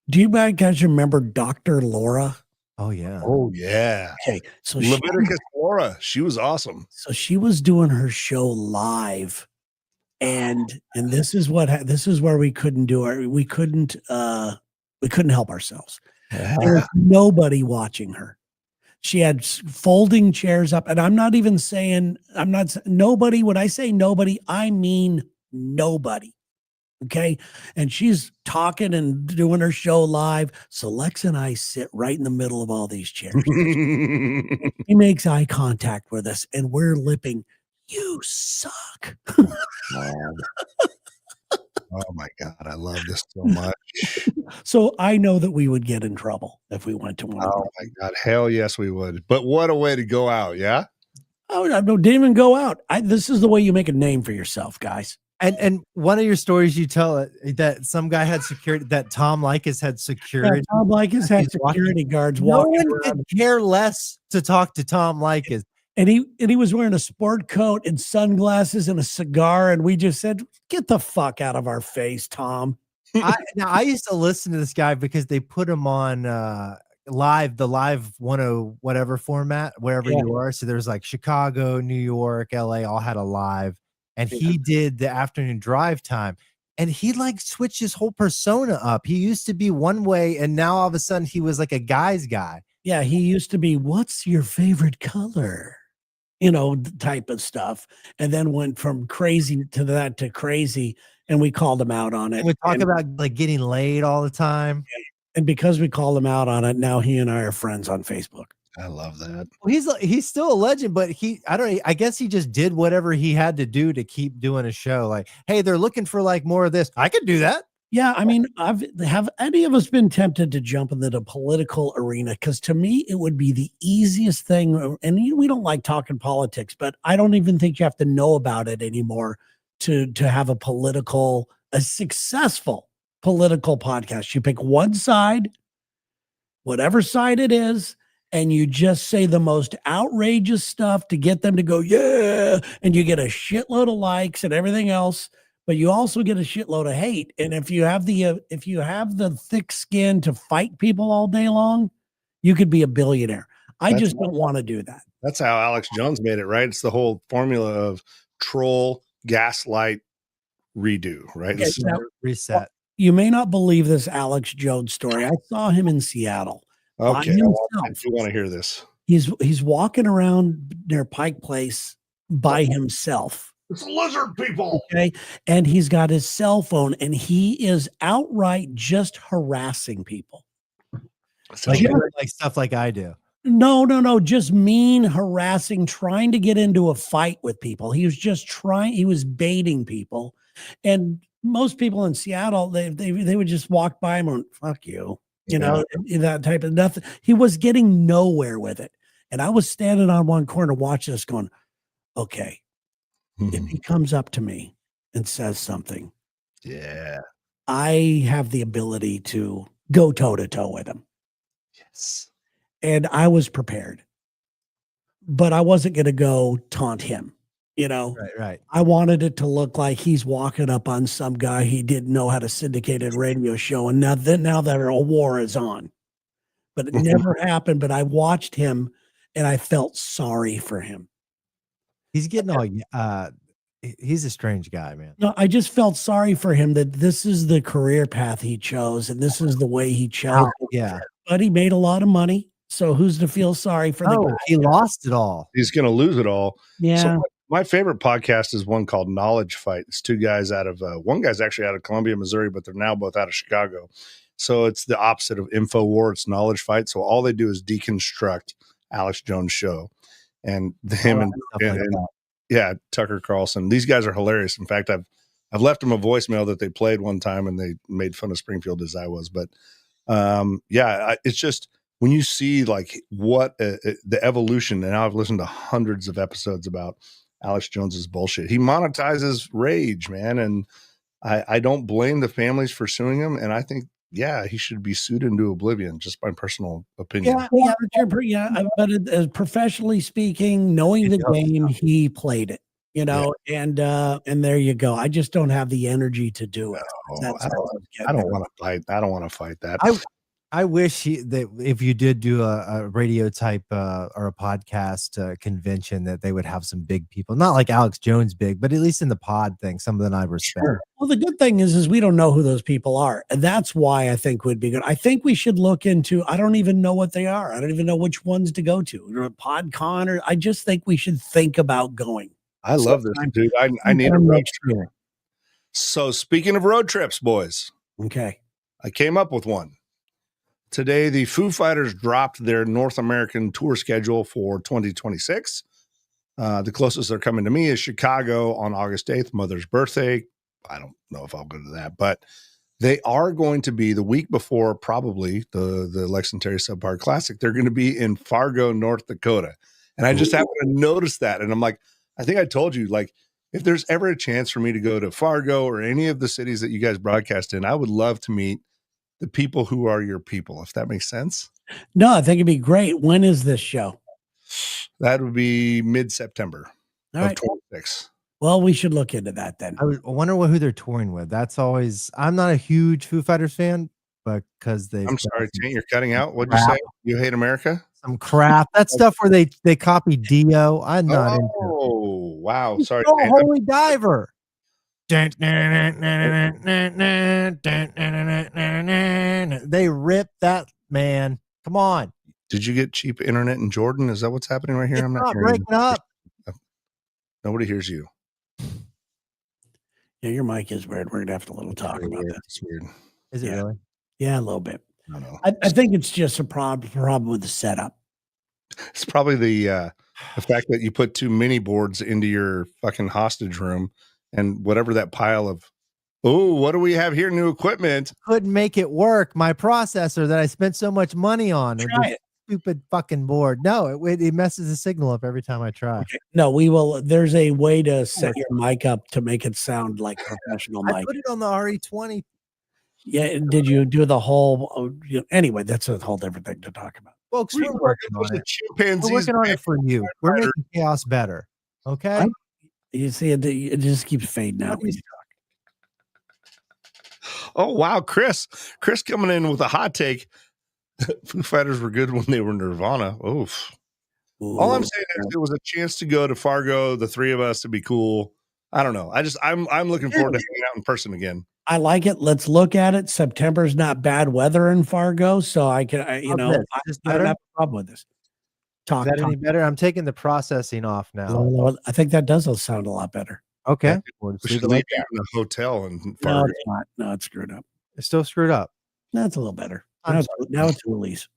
do you guys remember Dr. Laura? Oh, yeah. Oh, yeah. Okay. So Leviticus Laura, she was awesome. So she was doing her show live. And this is where we couldn't do it. We couldn't help ourselves. There was nobody watching her. She had folding chairs up. And I'm not nobody. When I say nobody, I mean nobody. Okay. And she's talking and doing her show live. So Lex and I sit right in the middle of all these chairs. He makes eye contact with us and we're lipping, you suck. Oh my God. I love this so much. So I know that we would get in trouble if we went to one. Oh my God. Hell yes, we would. But what a way to go out. Yeah. Oh, no, didn't even go out. This is the way you make a name for yourself, guys. And one of your stories you tell that some guy had security, that Tom Likas had security. Yeah, Tom Likas had security guards walking around. No one could care less to talk to Tom Likas. And he was wearing a sport coat and sunglasses and a cigar. And we just said, get the fuck out of our face, Tom. I used to listen to this guy because they put him on the live 10 whatever format, wherever you are. So there's like Chicago, New York, LA, all had a live. And he did the afternoon drive time. And he like switched his whole persona up. He used to be one way, and now all of a sudden he was like a guy's guy. Yeah, he used to be, what's your favorite color? Type of stuff. And then went from crazy to that to crazy. And we called him out on it. And we talk about like getting laid all the time. And because we called him out on it, now he and I are friends on Facebook. I love that. He's still a legend, but I guess he just did whatever he had to do to keep doing a show. Like, hey, they're looking for like more of this. I could do that. Yeah, I mean, have any of us been tempted to jump into the political arena? Because to me, it would be the easiest thing. And we don't like talking politics, but I don't even think you have to know about it anymore to have a successful political podcast. You pick one side, whatever side it is, and you just say the most outrageous stuff to get them to go, yeah, and you get a shitload of likes and everything else, but you also get a shitload of hate. And if you have the thick skin to fight people all day long, you could be a billionaire. I just don't want to do that. That's how Alex Jones made it, right? It's the whole formula of troll, gaslight, redo, right? Okay, Reset. You may not believe this Alex Jones story. I saw him in Seattle. Okay, I do want to hear this. He's walking around near Pike Place by himself. It's lizard people. Okay. And he's got his cell phone and he is outright just harassing people. Like, Yeah. like stuff like I do. No, just mean, harassing, trying to get into a fight with people. He was just he was baiting people. And most people in Seattle, they would just walk by him and fuck you, you know, that type of nothing. He was getting nowhere with it. And I was standing on one corner watching this going, okay, if he comes up to me and says something, I have the ability to go toe to toe with him. Yes. And I was prepared, but I wasn't going to go taunt him. You know, Right. I wanted it to look like he's walking up on some guy he didn't know how to syndicated radio show. And now that a war is on, but it never happened. But I watched him and I felt sorry for him. He's getting all, he's a strange guy, man. No, I just felt sorry for him that this is the career path he chose and this is the way he chose. Yeah. But he made a lot of money. So who's to feel sorry for the guy? He lost it all. He's going to lose it all. Yeah. So my favorite podcast is one called Knowledge Fight. It's two guys out of one guy's actually out of Columbia, Missouri, but they're now both out of Chicago. So it's the opposite of InfoWar. It's Knowledge Fight. So all they do is deconstruct Alex Jones' show, and him and Tucker Carlson. These guys are hilarious. In fact, I've left them a voicemail that they played one time, and they made fun of Springfield as I was. But it's just when you see like what the evolution, and I've listened to hundreds of episodes about Alex Jones's bullshit. He monetizes rage, man. And I don't blame the families for suing him. And I think, he should be sued into oblivion, just my personal opinion. But professionally speaking, knowing the game, he played it, you know, and there you go. I just don't have the energy to do it. I don't want to fight. I don't want to fight that. I wish that if you did do a radio type or a podcast convention, that they would have some big people, not like Alex Jones big, but at least in the pod thing, some of them I respect. Sure. Well, the good thing is we don't know who those people are. And that's why I think would be good. I think we should look into, I don't even know what they are. I don't even know which ones to go to, or a PodCon, or I just think we should think about going. I love this, dude. I need a road trip. So speaking of road trips, boys. Okay. I came up with one. Today, the Foo Fighters dropped their North American tour schedule for 2026. The closest they're coming to me is Chicago on August 8th, Mother's birthday. I don't know if I'll go to that, but they are going to be the week before probably the Lex and Terry Subpar Classic. They're going to be in Fargo, North Dakota. And I just happened to notice that. And I'm like, I think I told you, like, if there's ever a chance for me to go to Fargo or any of the cities that you guys broadcast in, I would love to meet the people who are your people, if that makes sense. No, I think it'd be great. When is this show? That would be mid-September of 26. Well, we should look into that then. I wonder who they're touring with. That's always, I'm not a huge Foo Fighters fan, but because I'm sorry, Tate, you're cutting out. What'd you say? You hate America? Some crap. That stuff where they copy Dio. I'm not into it. Oh, wow. Sorry. Holy Diver. They ripped that, man. Come on. Did you get cheap internet in Jordan? Is that what's happening right here? It's I'm not breaking up. Nobody hears you. Yeah, your mic is weird. We're gonna have to talk about that. It's weird. Is it really? Yeah, a little bit. No. I think it's just a problem with the setup. It's probably the fact that you put too many boards into your fucking hostage room, and whatever that pile of, what do we have here? New equipment. Couldn't make it work. My processor that I spent so much money on. Try it. Stupid fucking board. No, it messes the signal up every time I try. Okay. No, we will. There's a way to set your mic up to make it sound like professional mic. I put it on the RE20. Yeah. Did you do the whole? Anyway, that's a whole different thing to talk about. Folks, we're working on it. We're working on it for you. We're making chaos better. Okay. You see, it just keeps fading out when you talk. Oh, wow. Chris coming in with a hot take. Foo Fighters were good when they were Nirvana. Oof. Ooh. All I'm saying is it was a chance to go to Fargo. The three of us would be cool. I don't know. I'm looking forward to hanging out in person again. I like it. Let's look at it. September's not bad weather in Fargo, so I don't have a problem with this. Is that any better? I'm taking the processing off now. I think that does sound a lot better. Okay. We Let's should leave it leave like you that. in a hotel and No, Fargo. it's not. No, it's screwed up. It's still screwed up. That's a little better. I'm Now it's Woolies.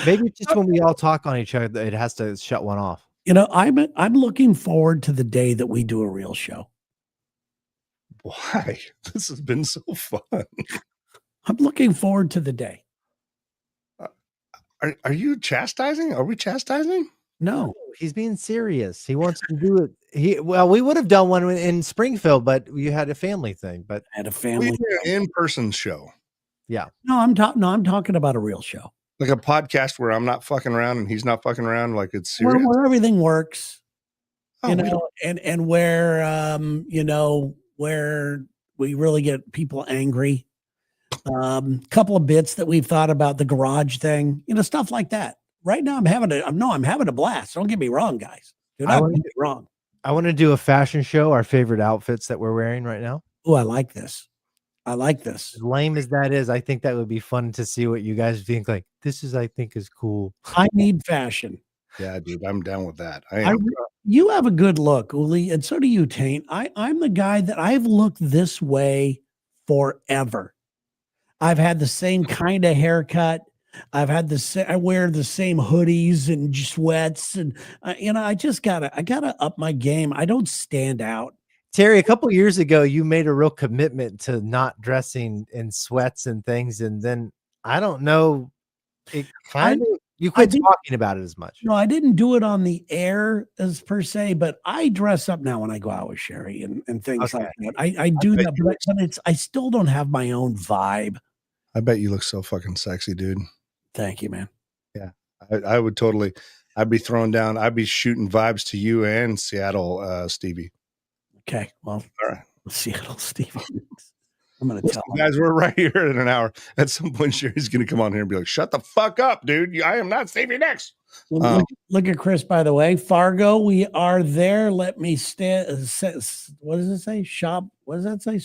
Maybe it's just when we all talk on each other, it has to shut one off. You know, I'm looking forward to the day that we do a real show. Why? This has been so fun. I'm looking forward to the day. Are you chastising? Are we chastising? No, He's being serious. He wants to do it. We would have done one in Springfield, but you had a family thing. But I had a We family. need an in-person show, No, I'm talking about a real show. like a podcast where I'm not fucking around and he's not fucking around. Like it's serious. Where everything works. Oh, You we know, and where you know, where we really get people angry. Couple of bits that we've thought about, the garage thing, you know, stuff like that. Right now I'm having a blast. Don't get me wrong, guys. Do not get me wrong. I want to do a fashion show, our favorite outfits that we're wearing right now. Oh, I like this. I like this. As lame as that is, I think that would be fun to see what you guys think. Like, this is, I think, is cool. I need fashion. Yeah, dude, I'm down with that. I I am. You have a good look, Uli, and so do you, Taint. I'm the guy that I've looked this way forever. I've had the same kind of haircut. I've had I wear the same hoodies and sweats, and you know, I gotta up my game. I don't stand out. Terry, a couple years ago, you made a real commitment to not dressing in sweats and things, and then I don't know, it kind of you quit talking about it as much. No, I didn't do it on the air as per se, but I dress up now when I go out with Sherry and things like that. I do that, but I still don't have my own vibe. I bet you look so fucking sexy, dude. Thank you, man. Yeah, I would totally. I'd be throwing down. I'd be shooting vibes to you and Seattle, Stevie. Okay, well, all right, Seattle, Stevie. I'm gonna tell you guys. We're right here in an hour. At some point, Sherry's gonna come on here and be like, "Shut the fuck up, dude! I am not Stevie Nicks." Look at Chris, by the way. Fargo, we are there. Let me stand. What does it say? Shop. What does that say?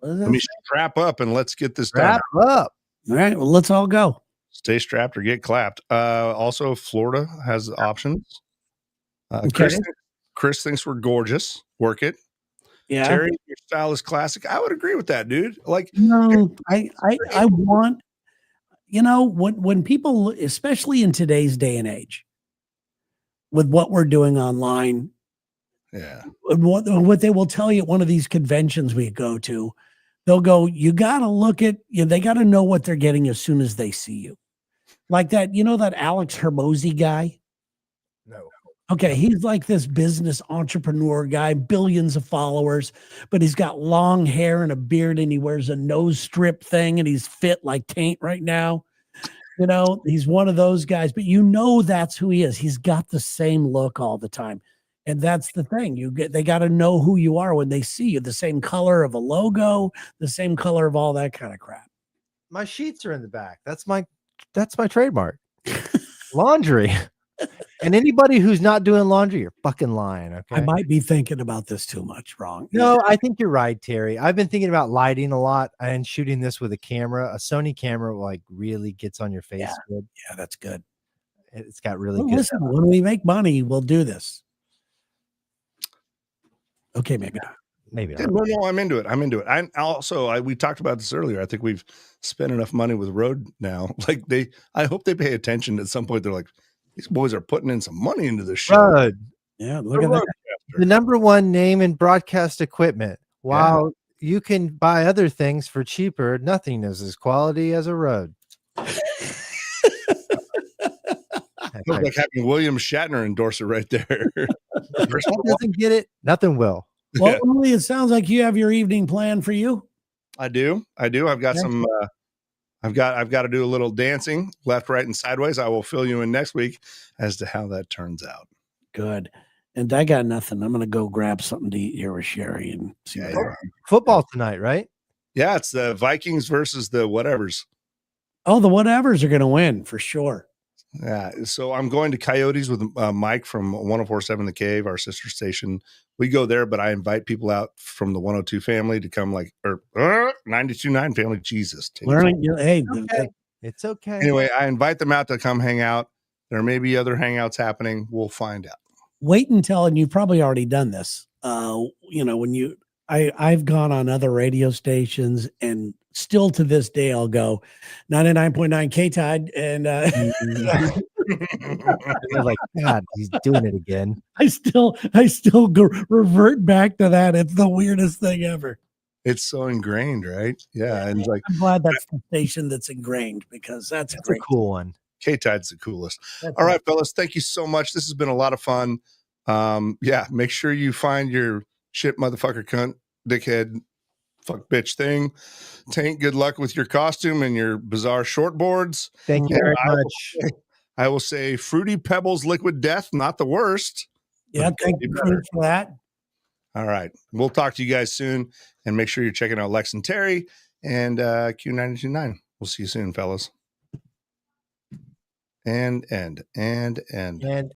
Let me strap up and let's get this done. Strap up. All right. Well, let's all go. Stay strapped or get clapped. Also, Florida has options. Okay. Chris thinks we're gorgeous. Work it. Yeah. Terry, your style is classic. I would agree with that, dude. Like, no, I want, you know, when people, especially in today's day and age, with what we're doing online, yeah, what they will tell you at one of these conventions we go to, they'll go, you got to look at, they got to know what they're getting as soon as they see you. Like that, you know, that Alex Hermosi guy? No. Okay, he's like this business entrepreneur guy, billions of followers, but he's got long hair and a beard and he wears a nose strip thing and he's fit like Taint right now. You know, he's one of those guys, but you know that's who he is. He's got the same look all the time. And that's the thing. They got to know who you are when they see you. The same color of a logo, the same color of all that kind of crap. My sheets are in the back. That's my trademark. Laundry. And anybody who's not doing laundry, you're fucking lying. Okay. I might be thinking about this too much wrong. No, I think you're right, Terry. I've been thinking about lighting a lot and shooting this with a camera. A Sony camera like really gets on your face. Yeah, good. Yeah, that's good. It's got really good. Listen, when we make money, we'll do this. Okay, maybe not. Maybe not. No, I'm into it. I also, we talked about this earlier. I think we've spent enough money with Rode now. Like I hope they pay attention at some point. They're like, these boys are putting in some money into this show. Rode. Yeah, look at that. The #1 name in broadcast equipment. While you can buy other things for cheaper, nothing is as quality as a Rode. Like having William Shatner endorse it right there. That doesn't get it. Nothing will. Well, Emily, it sounds like you have your evening plan for you. I do. I've got some. I've got to do a little dancing, left, right, and sideways. I will fill you in next week as to how that turns out. Good. And I got nothing. I'm going to go grab something to eat here with Sherry and see. Football tonight, right? Yeah, it's the Vikings versus the whatevers. Oh, the whatevers are going to win for sure. Yeah, so I'm going to Coyotes with Mike from 104.7 The Cave, our sister station. We go there, but I invite people out from the 102 family to come, like, or 92.9 family. Jesus, hey, it's okay. Anyway, I invite them out to come hang out. There may be other hangouts happening. We'll find out. wait until, and you've probably already done this. When I've gone on other radio stations, and still to this day I'll go 99.9 K Tide, and They're like, God, he's doing it again. I still go revert back to that. It's the weirdest thing ever. It's so ingrained, right? Yeah, and like I'm glad that's the station that's ingrained, because that's That's great. a cool one. K-Tide's the coolest. That's All right, fellas, thank you so much. This has been a lot of fun. Yeah, make sure you find your shit, motherfucker, cunt, dickhead, fuck, bitch thing. Tank, good luck with your costume and your bizarre shortboards. Thank you And very I will much. say- I will say Fruity Pebbles Liquid Death, not the worst. Yeah, but thank be you better. for that. All right. We'll talk to you guys soon, and make sure you're checking out Lex and Terry and Q929. We'll see you soon, fellas. And. And